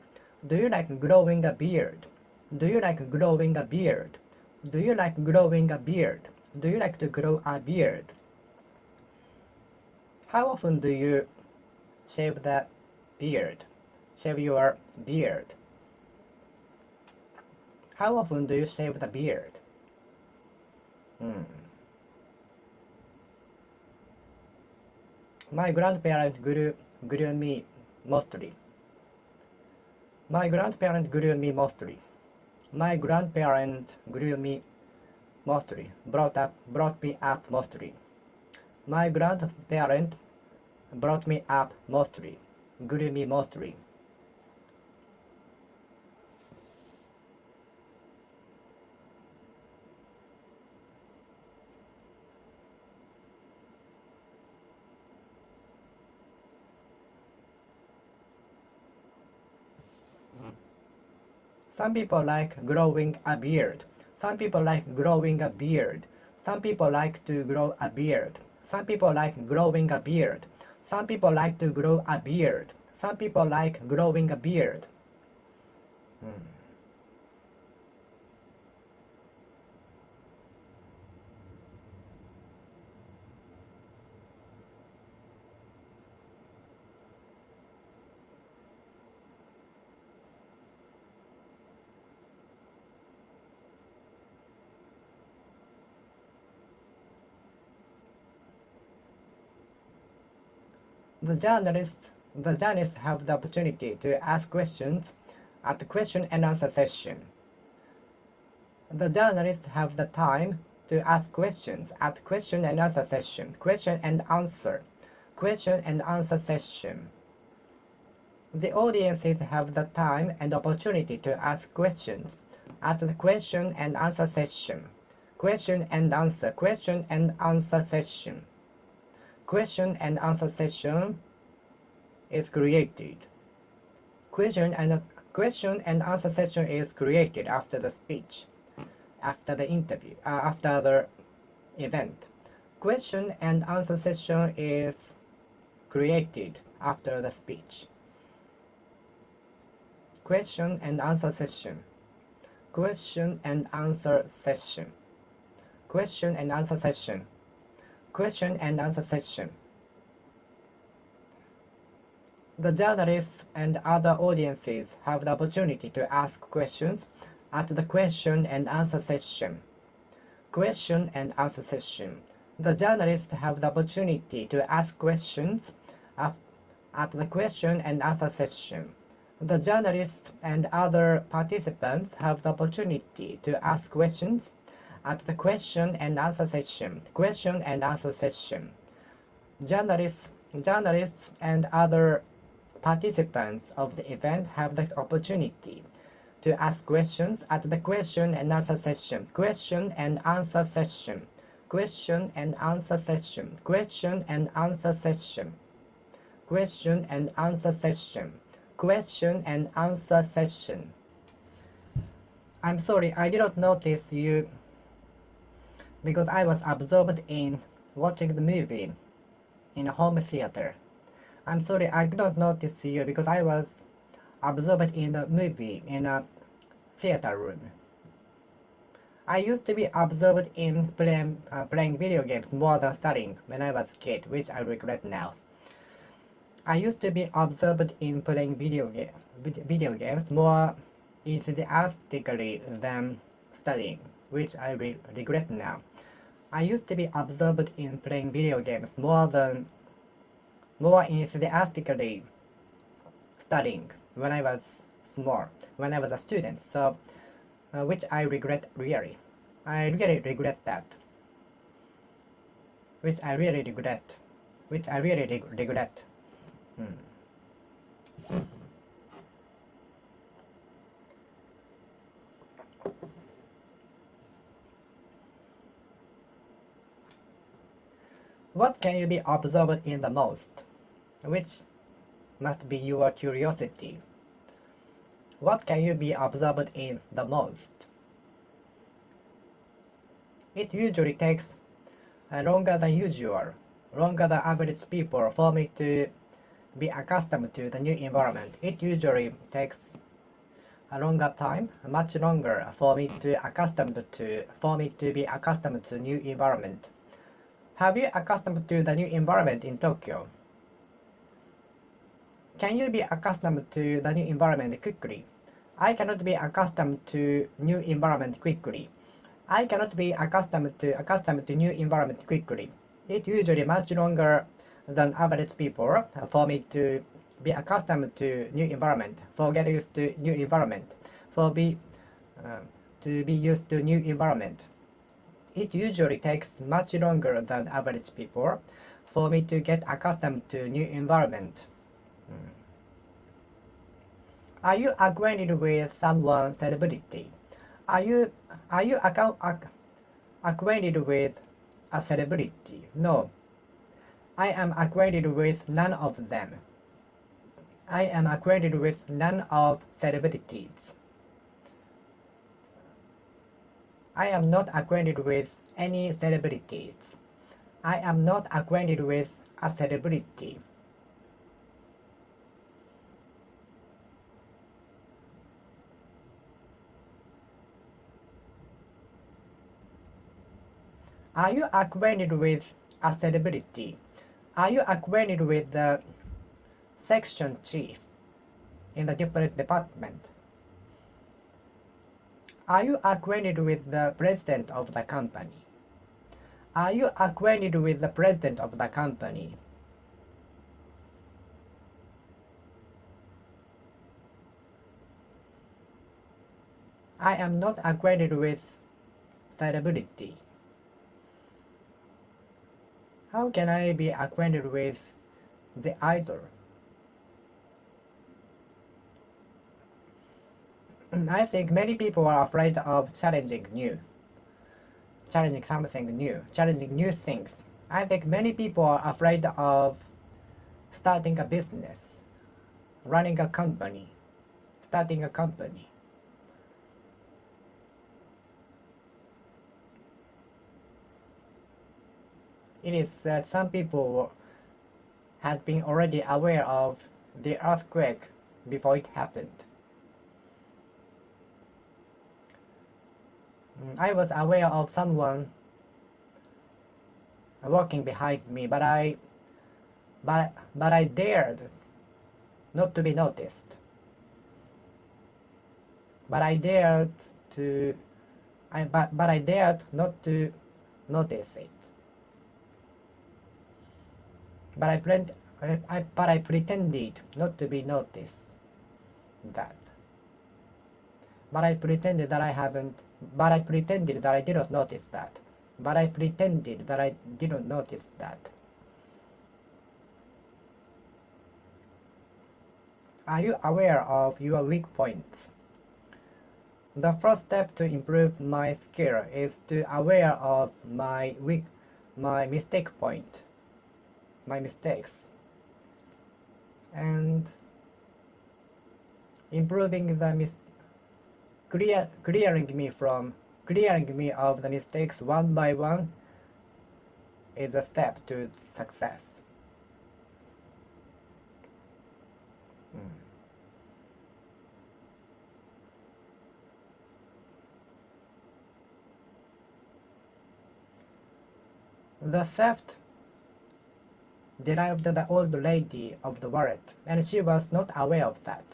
Do you like growing a beard? Do you like growing a beard? Do you like growing a beard? Do you like to grow a beard? How often do you shave the beard? Shave your beard. How often do you shave the beard? My grandparents grew me mostly. My grandparents grew me mostly. My grandparents grew me mostly. Brought me up mostly. My grandparents brought me up mostly. Grew me mostly. Some people like growing a beard. Some people like growing a beard. Some people like to grow a beard. Some people like growing a beard. Some people like to grow a beard. Some people like growing a beard. The journalists have the opportunity to ask questions at the question and answer session. The journalists have the time to ask questions at question and answer session. Question and answer session. The audiences have the time and opportunity to ask questions at the question and answer session. Question and answer session. Question and answer session is created. Question and answer session is created after the speech, after the interview, after the event. Question and answer session is created after the speech. Question and answer session. Question and answer session. Question and answer session. Question and answer session. The journalists and other audiences have the opportunity to ask questions at the question and answer session. Question and answer session. The journalists have the opportunity to ask questions at the question and answer session. The journalists and other participants have the opportunity to ask questions at the question and answer session. Question and answer session. Journalists and other participants of the event have the opportunity to ask questions at the question and answer session. Question and answer session. Question and answer session. Question and answer session. Question and answer session. Question and answer session. I'm sorry, I did not notice you because I was absorbed in watching the movie in a home theater. I'm sorry, I did not notice you because I was absorbed in the movie in a theater room. I used to be absorbed in playing video games more than studying when I was a kid, which I regret now. I used to be absorbed in playing video games more enthusiastically than studying, which I regret now. I used to be absorbed in playing video games more enthusiastically studying when I was small, when I was a student. So, which I regret really. I really regret that. Which I really regret. What can you be absorbed in the most? Which must be your curiosity. What can you be absorbed in the most? It usually takes longer than usual, longer than average people for me to be accustomed to the new environment. It usually takes a longer time, much longer for me to be accustomed to new environment. Have you accustomed to the new environment in Tokyo? Can you be accustomed to the new environment quickly? I cannot be accustomed to new environment quickly. I cannot be accustomed to new environment quickly. It usually much longer than average people for me to be accustomed to new environment, for get used to new environment, to be used to new environment. It usually takes much longer than average people for me to get accustomed to new environment. Are you acquainted with someone celebrity? Are you acquainted with a celebrity? No. I am acquainted with none of them. I am acquainted with none of celebrities. I am not acquainted with any celebrities. I am not acquainted with a celebrity. Are you acquainted with a celebrity? Are you acquainted with the section chief in the different department? Are you acquainted with the president of the company? Are you acquainted with the president of the company? I am not acquainted with celebrity. How can I be acquainted with the idol? I think many people are afraid of challenging something new, challenging new things. I think many people are afraid of starting a business, running a company, starting a company. It is that some people had been already aware of the earthquake before it happened. I was aware of someone walking behind me, but I dared not to be noticed. But I dared not to notice it. But I pretended not to be noticed that. But I pretended that I haven't. But I pretended that I did not notice that. But I pretended that I didn't notice that. Are you aware of your weak points? The first step to improve my skill is to aware of my mistake point, my mistakes, and improving the clearing me of the mistakes one by one is a step to success. The theft derived the old lady of the wallet, and she was not aware of that.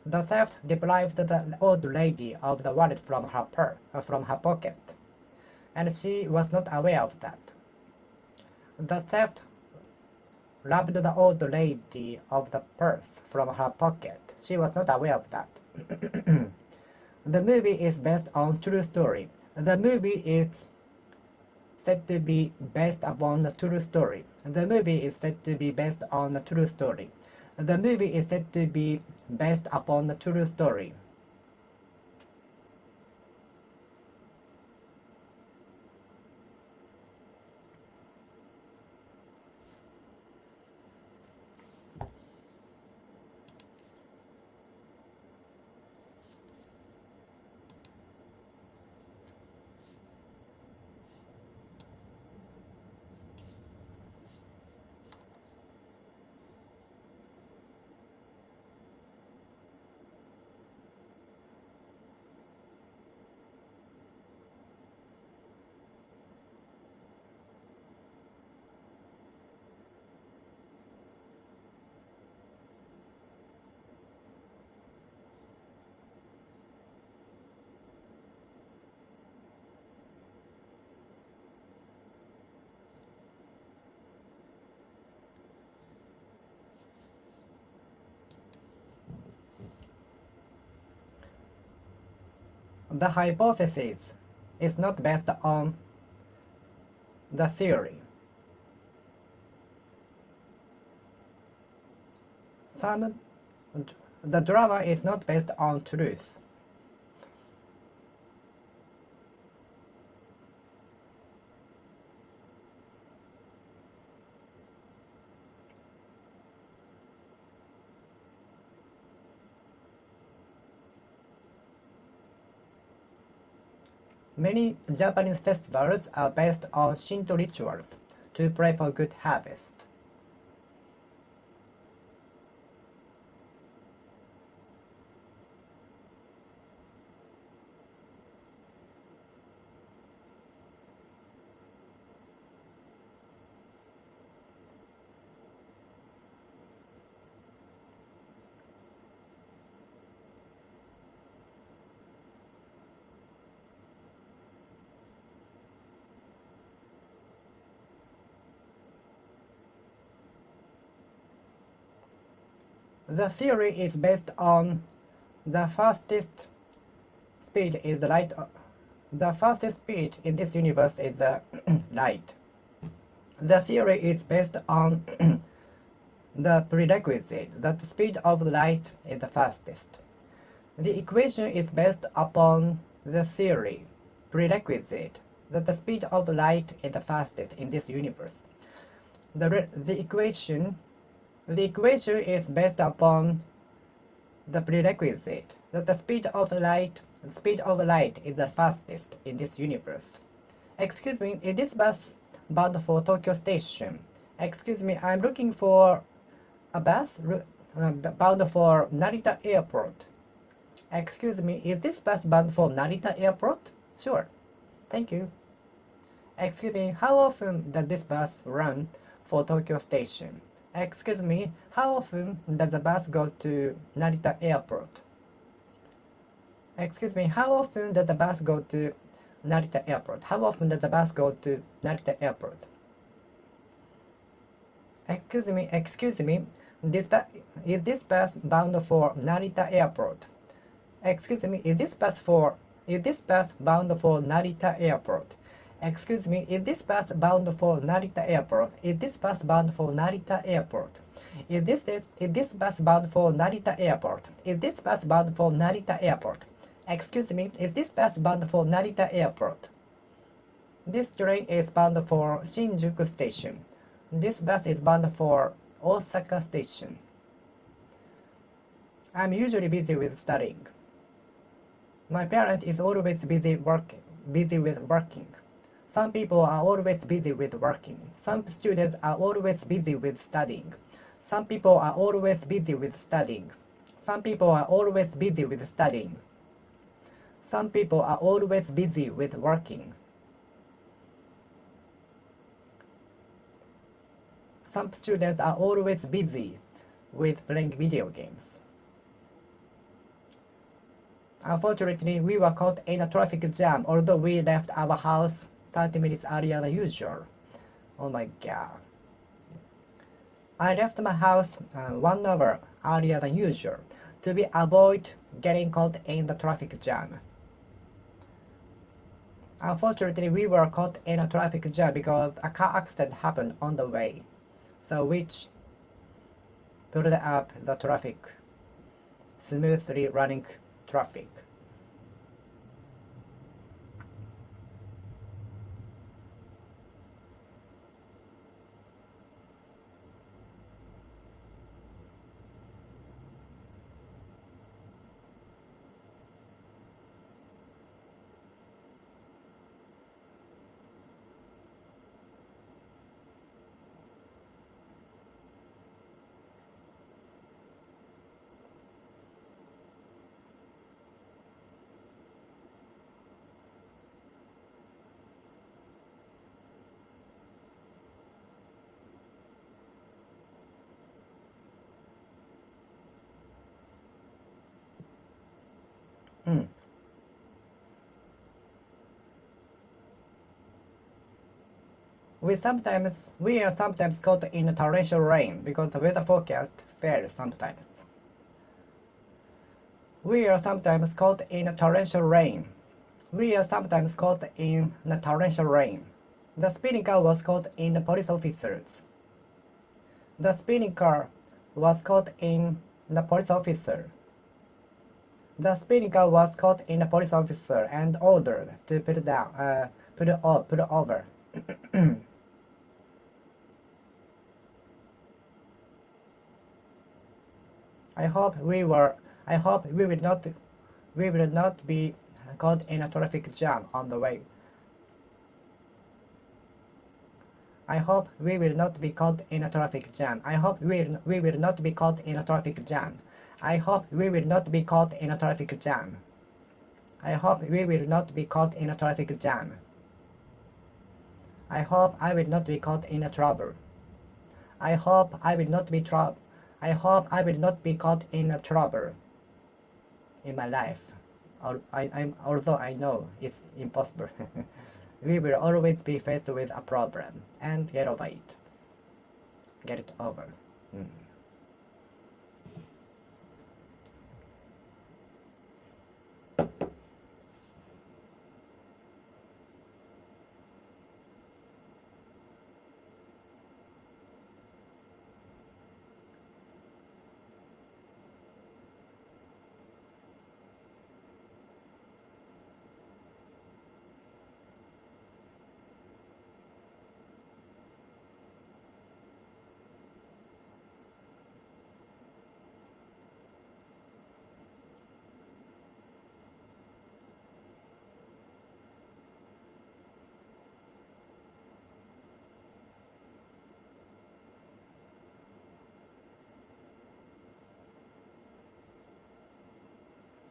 The theft deprived the old lady of the wallet from her pocket, and she was not aware of that. The theft robbed the old lady of the purse from her pocket. She was not aware of that. The movie is based on true story. The movie is said to be based upon a true story. The movie is said to be based on a true story. The movie is said to be based upon a true story. The hypothesis is not based on the theory. The drama is not based on truth. Many Japanese festivals are based on Shinto rituals to pray for good harvest. The theory is based on the fastest speed is the light. The fastest speed in this universe is the light. The theory is based on the prerequisite that the speed of the light is the fastest. The equation is based upon the theory prerequisite that the speed of light is the fastest in this universe. The equation is based upon the prerequisite that the speed of light is the fastest in this universe. Excuse me, is this bus bound for Tokyo Station? Excuse me, I'm looking for a bus bound for Narita Airport. Excuse me, is this bus bound for Narita Airport? Sure. Thank you. Excuse me, how often does this bus run for Tokyo Station? Excuse me, how often does the bus go to Narita Airport? Excuse me, how often does the bus go to Narita Airport? How often does the bus go to Narita Airport? Excuse me, is this bus bound for Narita Airport? Excuse me, is this bus bound for Narita Airport? Excuse me, is this bus bound for Narita Airport? Is this bus bound for Narita Airport? Is this bus bound for Narita Airport? Is this bus bound for Narita Airport? Excuse me, is this bus bound for Narita Airport? This train is bound for Shinjuku Station. This bus is bound for Osaka Station. I'm usually busy with studying. My parent is always busy with working. Some people are always busy with working. Some students are always busy with studying. Some people are always busy with studying. Some people are always busy with studying. Some people are always busy with working. Some students are always busy with playing video games. Unfortunately, we were caught in a traffic jam, although we left our house 30 minutes earlier than usual. Oh my god. I left my house 1 hour earlier than usual to avoid getting caught in the traffic jam. Unfortunately, we were caught in a traffic jam because a car accident happened on the way, so which pulled up the traffic, smoothly running traffic. We are sometimes caught in torrential rain because the weather forecast fails sometimes. We are sometimes caught in torrential rain. We are sometimes caught in the torrential rain. The speeding car was caught in the police officers. The speeding car was caught in the police officer. The speeding car was caught in a police officer and ordered to put over. I hope we will not be caught in a traffic jam on the way. I hope we will not be caught in a traffic jam. I hope we will not be caught in a traffic jam. I hope we will not be caught in a traffic jam. I hope we will not be caught in a traffic jam. I hope I will not be caught in a trouble. I hope I will not be I hope I will not be caught in a trouble in my life. Although I know it's impossible. We will always be faced with a problem and get over it. Get it over.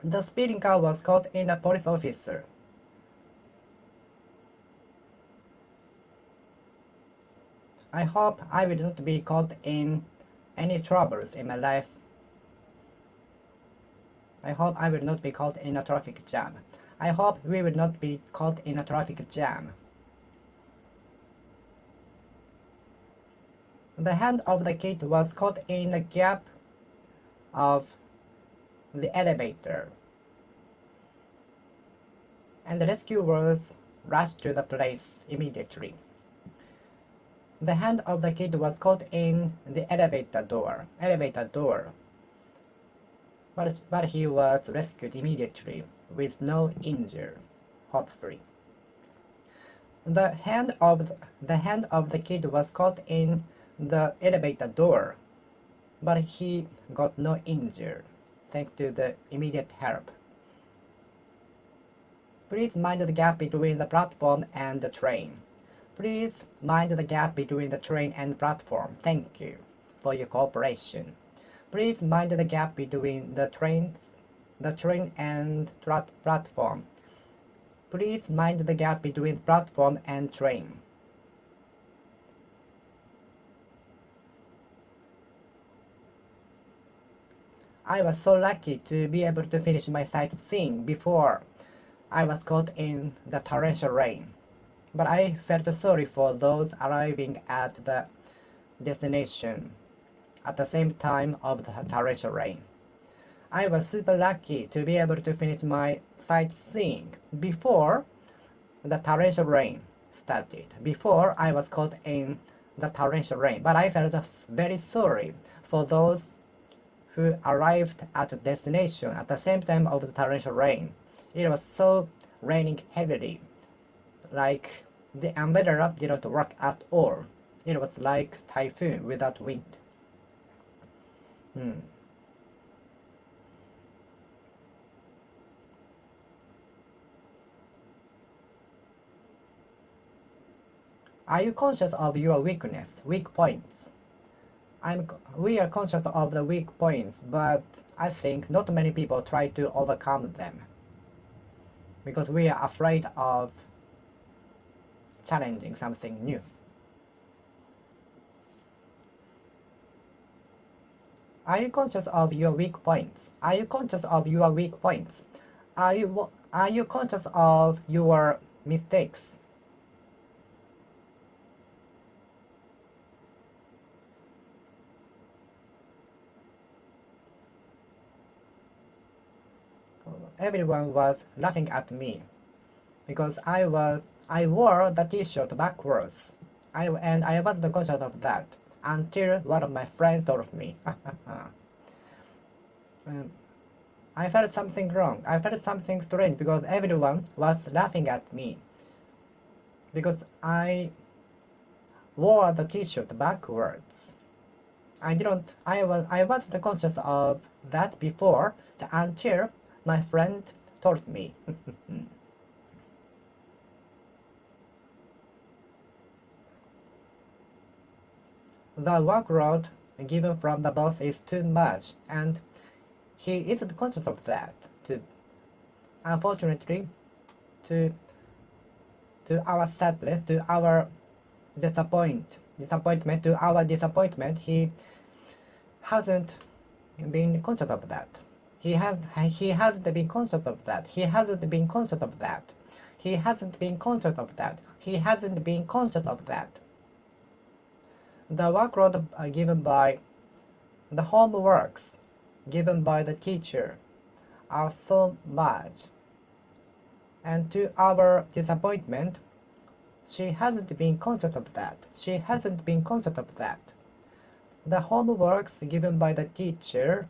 The speeding car was caught in a police officer. I hope I will not be caught in any troubles in my life. I hope I will not be caught in a traffic jam. I hope we will not be caught in a traffic jam. The hand of the kid was caught in the gap of the elevator, and the rescuers rushed to the place immediately. The hand of the kid was caught in the elevator door, but he was rescued immediately with no injury, hopefully. The hand of the kid was caught in the elevator door, but he got no injury, thanks to the immediate help. Please mind the gap between the platform and the train. Please mind the gap between the train and platform. Thank you for your cooperation. Please mind the gap between the train and platform. Please mind the gap between platform and train. I was so lucky to be able to finish my sightseeing before I was caught in the torrential rain. But I felt sorry for those arriving at the destination at the same time of the torrential rain. I was super lucky to be able to finish my sightseeing before the torrential rain started, before I was caught in the torrential rain. But I felt very sorry for those who arrived at the destination at the same time of the torrential rain. It was so raining heavily, like the umbrella didn't work at all. It was like typhoon without wind. Are you conscious of your weak points? We are conscious of the weak points, but I think not many people try to overcome them because we are afraid of challenging something new. Are you conscious of your weak points? Are you conscious of your weak points? Are you conscious of your mistakes? Everyone was laughing at me because I wore the t-shirt backwards. I wasn't conscious of that until one of my friends told me. I felt something wrong. I felt something strange because everyone was laughing at me because I wore the t-shirt backwards. I wasn't conscious of that before until my friend told me. The workload given from the boss is too much, and he isn't conscious of that. Unfortunately, to our sadness, to our disappointment, to our disappointment, he hasn't been conscious of that. He hasn't been conscious of that. He hasn't been conscious of that. He hasn't been conscious of that. He hasn't been conscious of that. The workload given by the homeworks given by the teacher are so much, and to our disappointment, she hasn't been conscious of that. She hasn't been conscious of that. The homeworks given by the teacher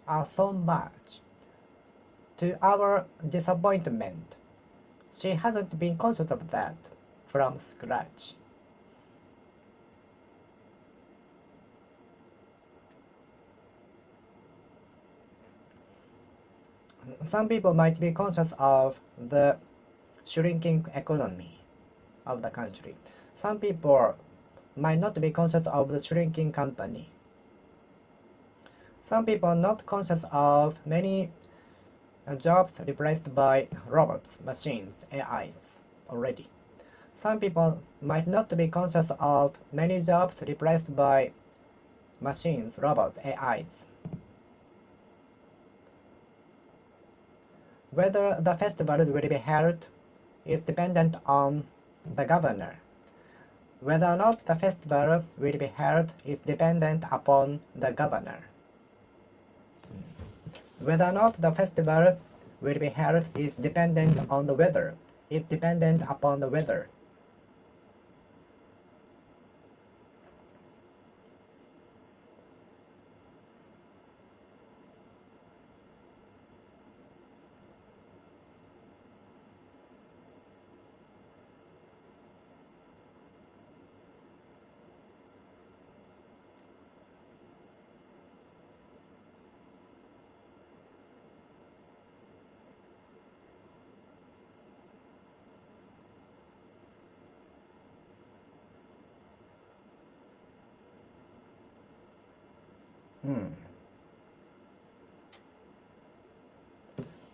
are so much. To our disappointment, she hasn't been conscious of that from scratch. Some people might be conscious of the shrinking economy of the country. Some people might not be conscious of the shrinking company. Some people are not conscious of many jobs replaced by robots, machines, AIs already. Some people might not be conscious of many jobs replaced by machines, robots, AIs. Whether the festival will be held is dependent on the governor. Whether or not the festival will be held is dependent upon the governor. Whether or not the festival will be held is dependent on the weather. It's dependent upon the weather.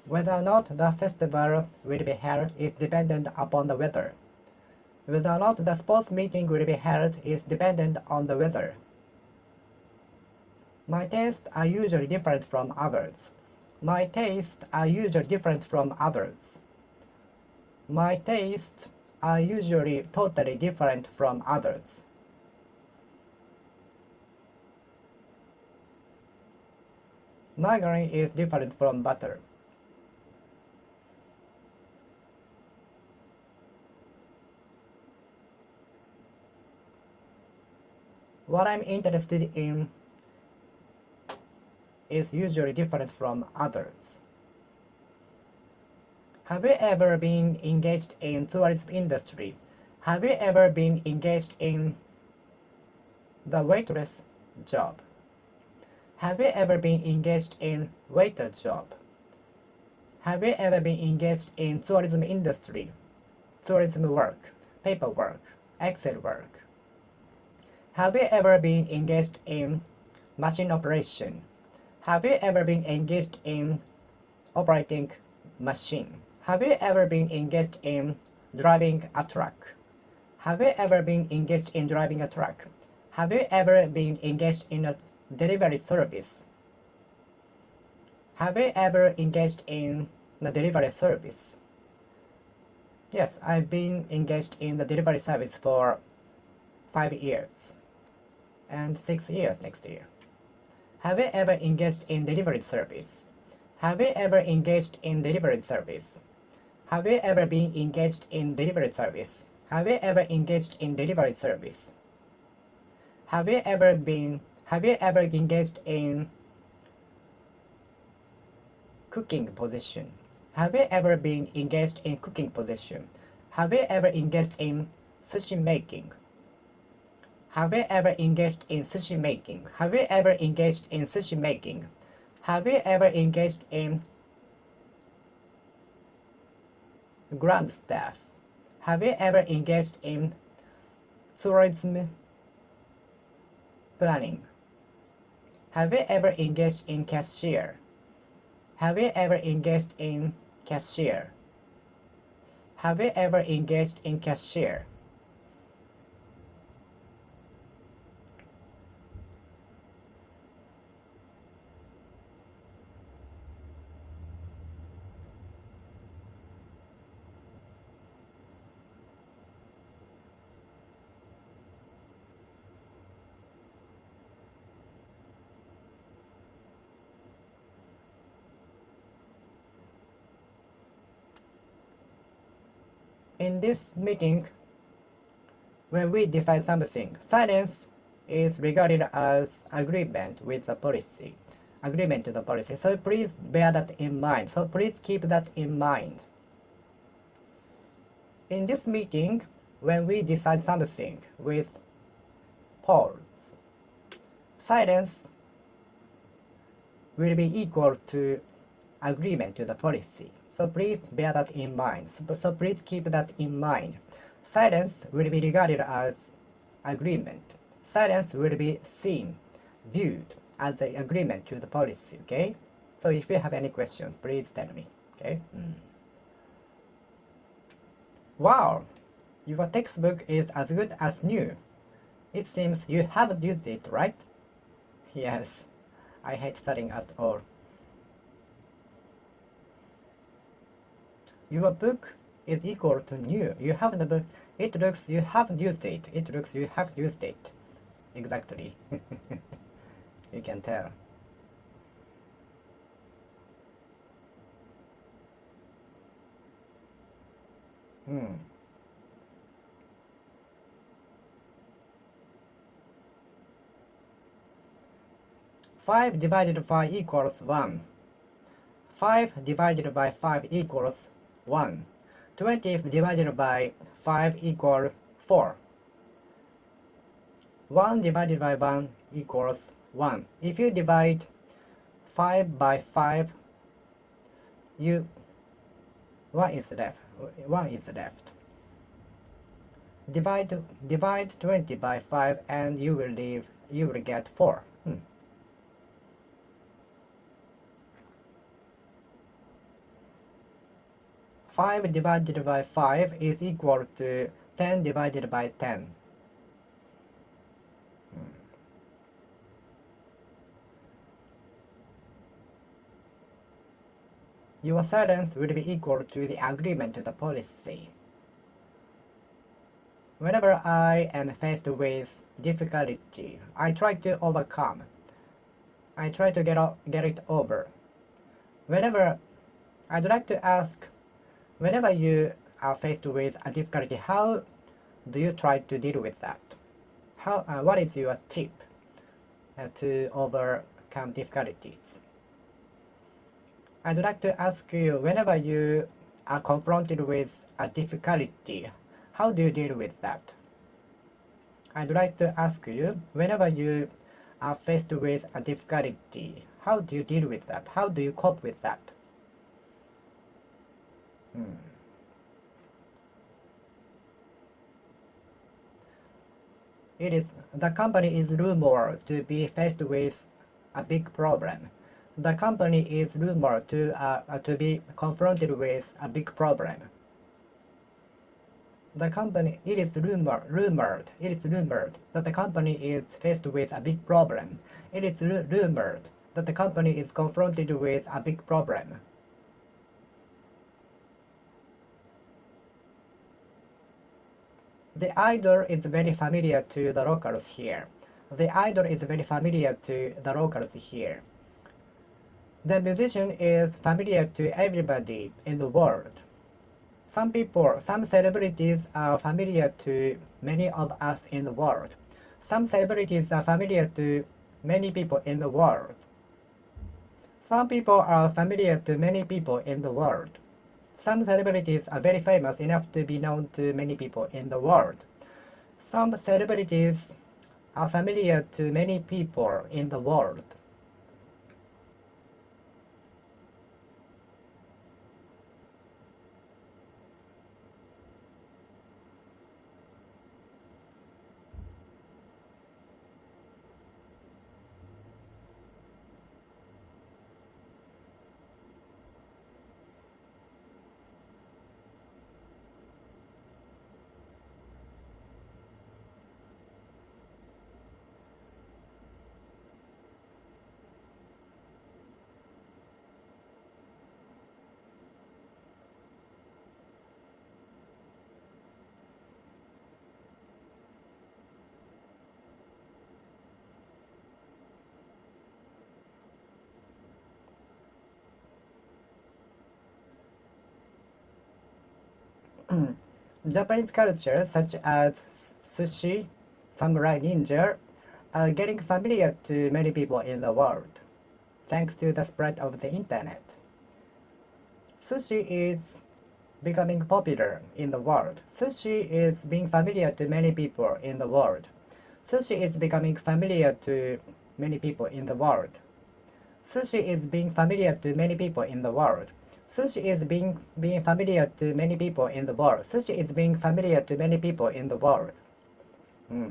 Whether or not the festival will be held is dependent upon the weather. Whether or not the sports meeting will be held is dependent on the weather. My tastes are usually different from others. My tastes are usually different from others. My tastes are usually totally different from others. Margarine is different from butter. What I'm interested in is usually different from others. Have you ever been engaged in tourism industry? Have you ever been engaged in the waitress job? Have you ever been engaged in waiter job? Have you ever been engaged in tourism industry? Tourism work, paperwork, Excel work. Have you ever been engaged in machine operation? Have you ever been engaged in operating machine? Have you ever been engaged in driving a truck? Have you ever been engaged in driving a truck? Have you ever been engaged in a delivery service? Have you ever engaged in the delivery service? Yes, I've been engaged in the delivery service for 5 years and 6 years next year. Have you ever engaged in delivery service? Have you ever engaged in delivery service? Have you ever been engaged in delivery service? Have you ever engaged in delivery service? Have you ever engaged in cooking position? Have you ever been engaged in cooking position? Have you ever engaged in sushi making? Have you ever engaged in sushi making? Have you ever engaged in sushi making? Have you ever engaged in ground staff. Have you ever engaged in tourism planning? Have you ever engaged in cashier? Have you ever engaged in cashier? Have you ever engaged in cashier? In this meeting, when we decide something, silence is regarded as agreement with the policy. Agreement to the policy. So please bear that in mind. So please keep that in mind. In this meeting, when we decide something with polls, silence will be equal to agreement to the policy. So please bear that in mind. So please keep that in mind. Silence will be regarded as agreement. Silence will be seen, viewed as an agreement to the policy, okay? So if you have any questions, please tell me, okay? Wow, your textbook is as good as new. It seems you haven't used it, right? Yes, I hate studying at all. Your book is equal to new. You have the book. It looks you haven't used it. It looks you have used it. Exactly. You can tell. Hmm. 5 divided by equals 1. 5 divided by 5 equals 1. 20 divided by 5 equals 4. 1 divided by 1 equals 1. If you divide 5 by 5, 1 is left. 1 is left. Divide 20 by 5 and you will get 4. 5 divided by 5 is equal to 10 divided by 10. Your silence will be equal to the agreement to the policy. Whenever I am faced with difficulty, I try to overcome. I try to get it over. Whenever I'd like to ask, whenever you are faced with a difficulty, how do you try to deal with that? What is your tip to overcome difficulties? I'd like to ask you, whenever you are confronted with a difficulty, how do you deal with that? I'd like to ask you, whenever you are faced with a difficulty, how do you deal with that? How do you cope with that? The company is rumored to be faced with a big problem. The company is rumored to be confronted with a big problem. It is rumored that the company is faced with a big problem. It is rumored that the company is confronted with a big problem. The idol is very familiar to the locals here. The idol is very familiar to the locals here. The musician is familiar to everybody in the world. Some celebrities are familiar to many of us in the world. Some celebrities are familiar to many people in the world. Some people are familiar to many people in the world. Some celebrities are very famous enough to be known to many people in the world. Some celebrities are familiar to many people in the world. Japanese culture such as sushi, samurai ninja are getting familiar to many people in the world, thanks to the spread of the internet. Sushi is becoming popular in the world. Sushi is being familiar to many people in the world. Sushi is becoming familiar to many people in the world. Sushi is being familiar to many people in the world. Sushi is being familiar to many people in the world. Sushi is being familiar to many people in the world. Hmm.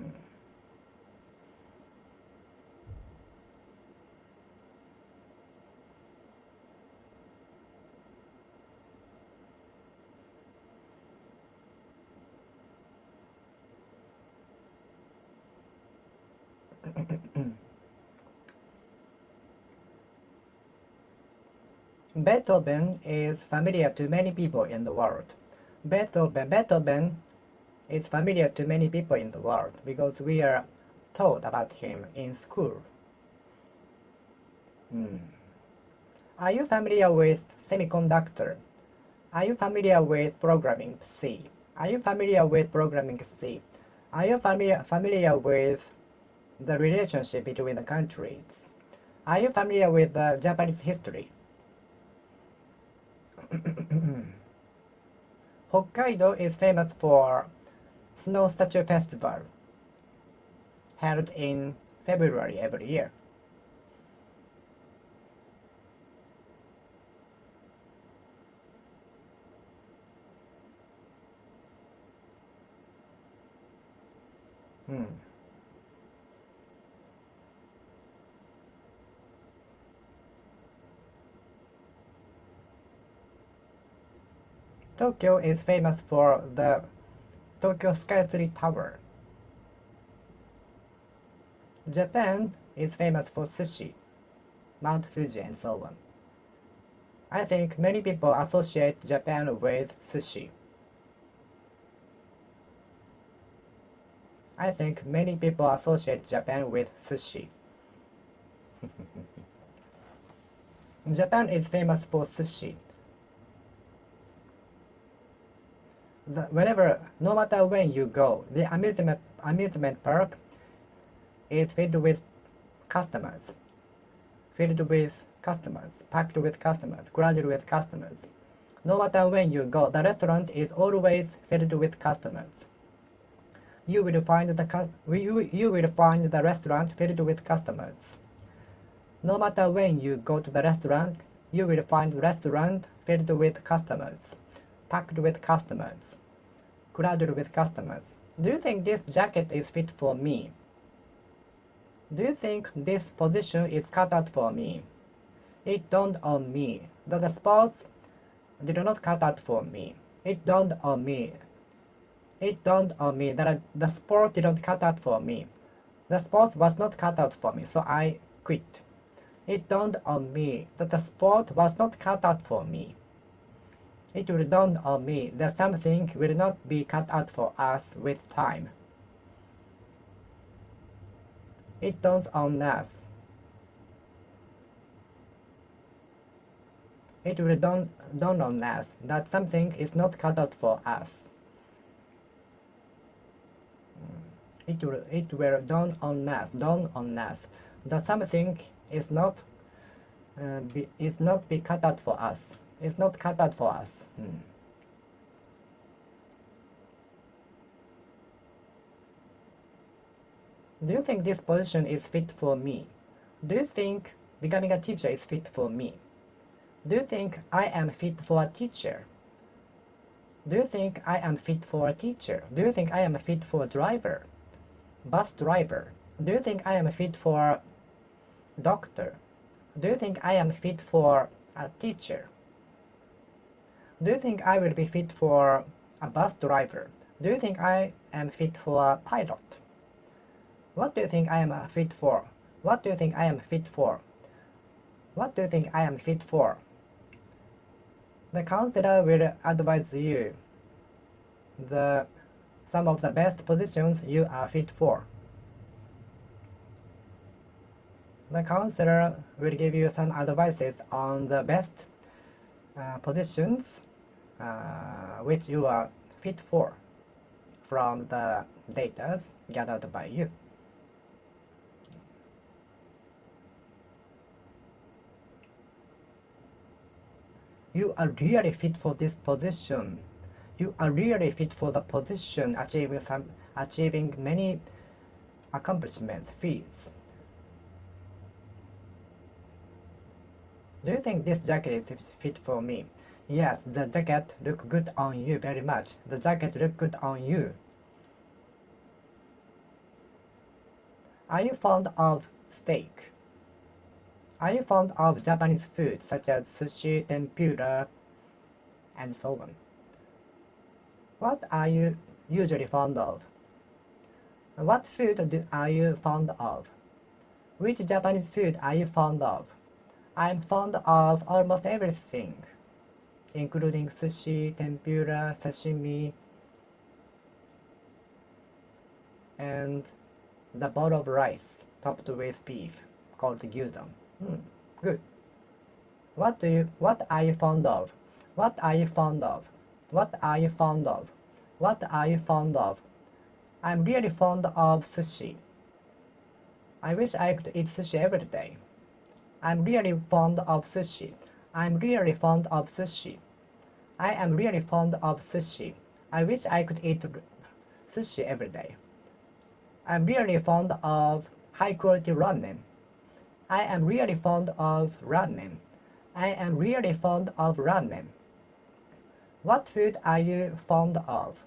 Beethoven is familiar to many people in the world. Beethoven is familiar to many people in the world because we are taught about him in school. Hmm. Are you familiar with semiconductor? Are you familiar with programming C? Are you familiar with programming C? Are you familiar with the relationship between the countries? Are you familiar with the Japanese history? Hokkaido is famous for Snow Statue Festival, held in February every year. Hmm. Tokyo is famous for the Tokyo Skytree Tower. Japan is famous for sushi, Mount Fuji, and so on. I think many people associate Japan with sushi. I think many people associate Japan with sushi. Japan is famous for sushi. No matter when you go, the amusement park is filled with customers. Packed with customers, crowded with customers. No matter when you go, the restaurant is always filled with customers. You will find the restaurant filled with customers. No matter when you go to the restaurant, you will find the restaurant filled with customers, packed with customers, crowded with customers. Do you think this jacket is fit for me? Do you think this position is cut out for me? It dawned on me that the sports did not cut out for me. It dawned on me that the sport didn't cut out for me. The sport was not cut out for me, so I quit. It dawned on me that the sport was not cut out for me. It will dawn on me that something will not be cut out for us with time. It dawns on us. It will dawn on us that something is not cut out for us. It will dawn on us that something is not be cut out for us. It's not cut out for us. Do you think this position is fit for me? Do you think becoming a teacher is fit for me? Do you think I am fit for a teacher? Do you think I am fit for a teacher? Do you think I am fit for a driver? Bus driver? Do you think I am fit for a doctor? Do you think I am fit for a teacher? Do you think I will be fit for a bus driver? Do you think I am fit for a pilot? What do you think I am fit for? What do you think I am fit for? What do you think I am fit for? The counselor will advise you some of the best positions you are fit for. The counselor will give you some advices on the best positions which you are fit for. from the data gathered by you. You are really fit for this position. You are really fit for the position, achieving many accomplishments, feats. Do you think this jacket is fit for me? Yes, the jacket looks good on you very much. The jacket looks good on you. Are you fond of steak? Are you fond of Japanese food such as sushi, tempura, and so on? What are you usually fond of? What food are you fond of? Which Japanese food are you fond of? I'm fond of almost everything, including sushi, tempura, sashimi, and the bowl of rice topped with beef called gyudon. Good. What are you fond of? What are you fond of? What are you fond of? What are you fond of? I'm really fond of sushi. I wish I could eat sushi every day. I'm really fond of sushi. I'm really fond of sushi. I am really fond of sushi. I wish I could eat sushi every day. I'm really fond of high quality ramen. I am really fond of ramen. I am really fond of ramen. What food are you fond of?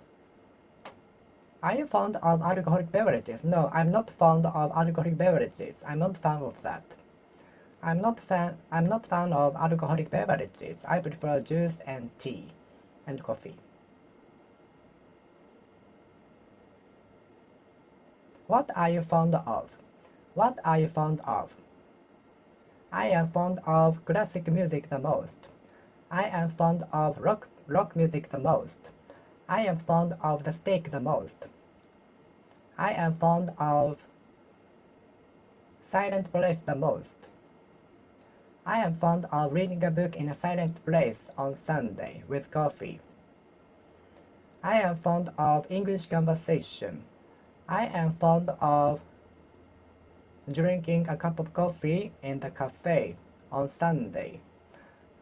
Are you fond of alcoholic beverages? No, I'm not fond of alcoholic beverages. I'm not fan of that. I'm not fan of alcoholic beverages. I prefer juice and tea and coffee. What are you fond of? What are you fond of? I am fond of classic music the most. I am fond of rock music the most. I am fond of the steak the most. I am fond of silent place the most. I am fond of reading a book in a silent place on Sunday with coffee. I am fond of English conversation. I am fond of drinking a cup of coffee in the cafe on Sunday.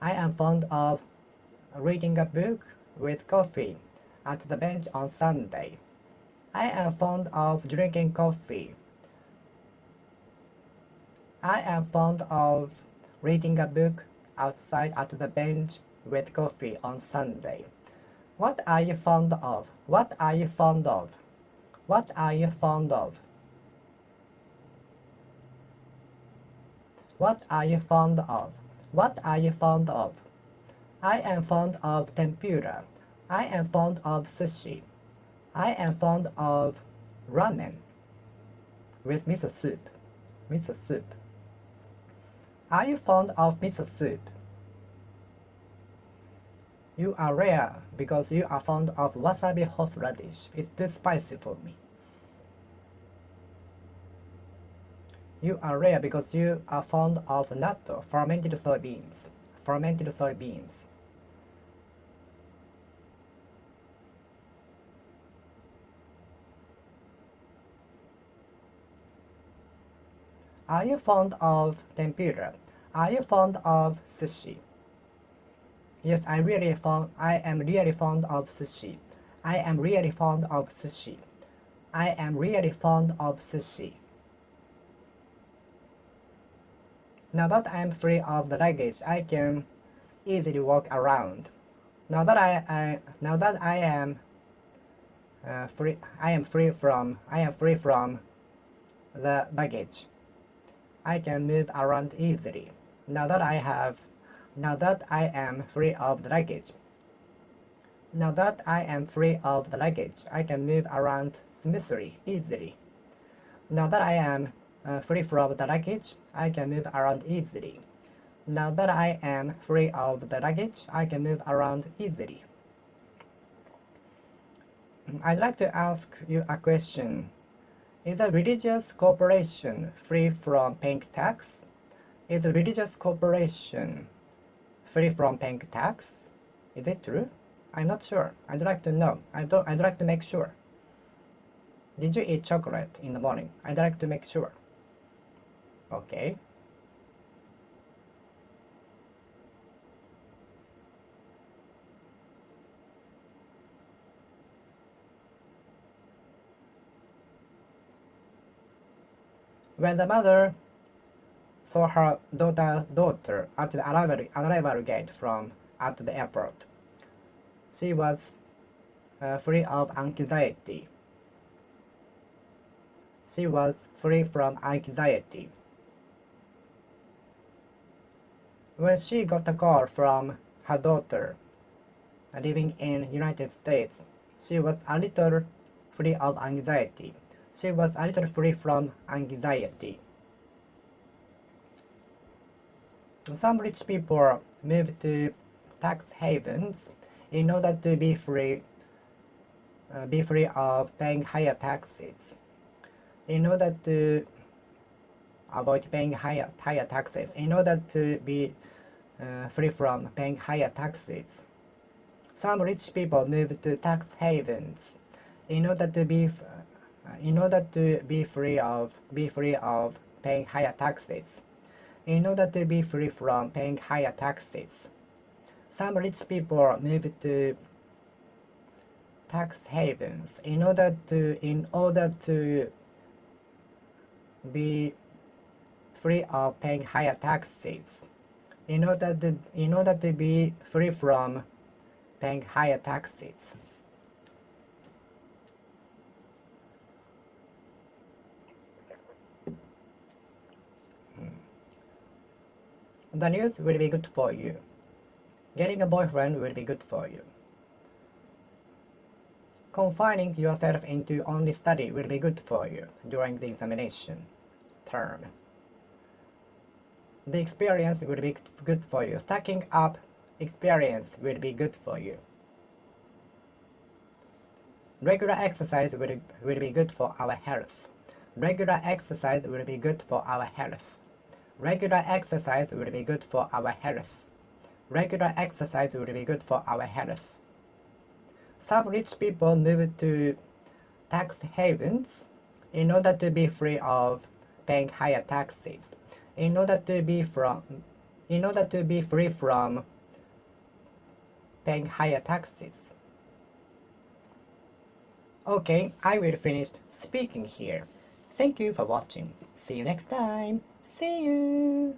I am fond of reading a book with coffee at the bench on Sunday. I am fond of drinking coffee. I am fond of reading a book outside at the bench with coffee on Sunday. What are you fond of? What are you fond of? What are you fond of? What are you fond of? What are you fond of? I am fond of tempura. I am fond of sushi. I am fond of ramen with miso soup. Miso soup. Are you fond of miso soup? You are rare because you are fond of wasabi horseradish. It's too spicy for me. You are rare because you are fond of natto, fermented soybeans. Fermented soybeans. Are you fond of tempura? Are you fond of sushi? Yes, I am really fond of sushi. I am really fond of sushi. I am really fond of sushi. Now that I am free of the luggage, I can easily walk around. Now that I am free from the baggage, I can move around easily. Now that I am free of the luggage. Now that I am free of the luggage, I can move around smoothly, easily. Now that I am free from the luggage, I can move around easily. Now that I am free of the luggage, I can move around easily. I'd like to ask you a question. Is a religious corporation free from paying tax? Is a religious corporation free from paying tax? Is it true? I'm not sure. I'd like to know. I'd like to make sure. Did you eat chocolate in the morning? I'd like to make sure. Okay. When the mother saw her daughter at the arrival gate from at the airport, she was free of anxiety. She was free from anxiety. When she got a call from her daughter living in United States, she was a little free of anxiety. She was a little free from anxiety. Some rich people moved to tax havens in order to be free of paying higher taxes. In order to avoid paying higher taxes, in order to be free from paying higher taxes. Some rich people move to tax havens in order to be free of paying higher taxes. In order to be free from paying higher taxes. Some rich people move to tax havens in order to be free of paying higher taxes. In order to be free from paying higher taxes. The news will be good for you. Getting a boyfriend will be good for you. Confining yourself into only study will be good for you during the examination term. The experience will be good for you. Stacking up experience will be good for you. Regular exercise will be good for our health. Regular exercise will be good for our health. Regular exercise will be good for our health. Regular exercise will be good for our health. Some rich people move to tax havens in order to be free of paying higher taxes. In order to be free from paying higher taxes. Okay, I will finish speaking here. Thank you for watching. See you next time. See you.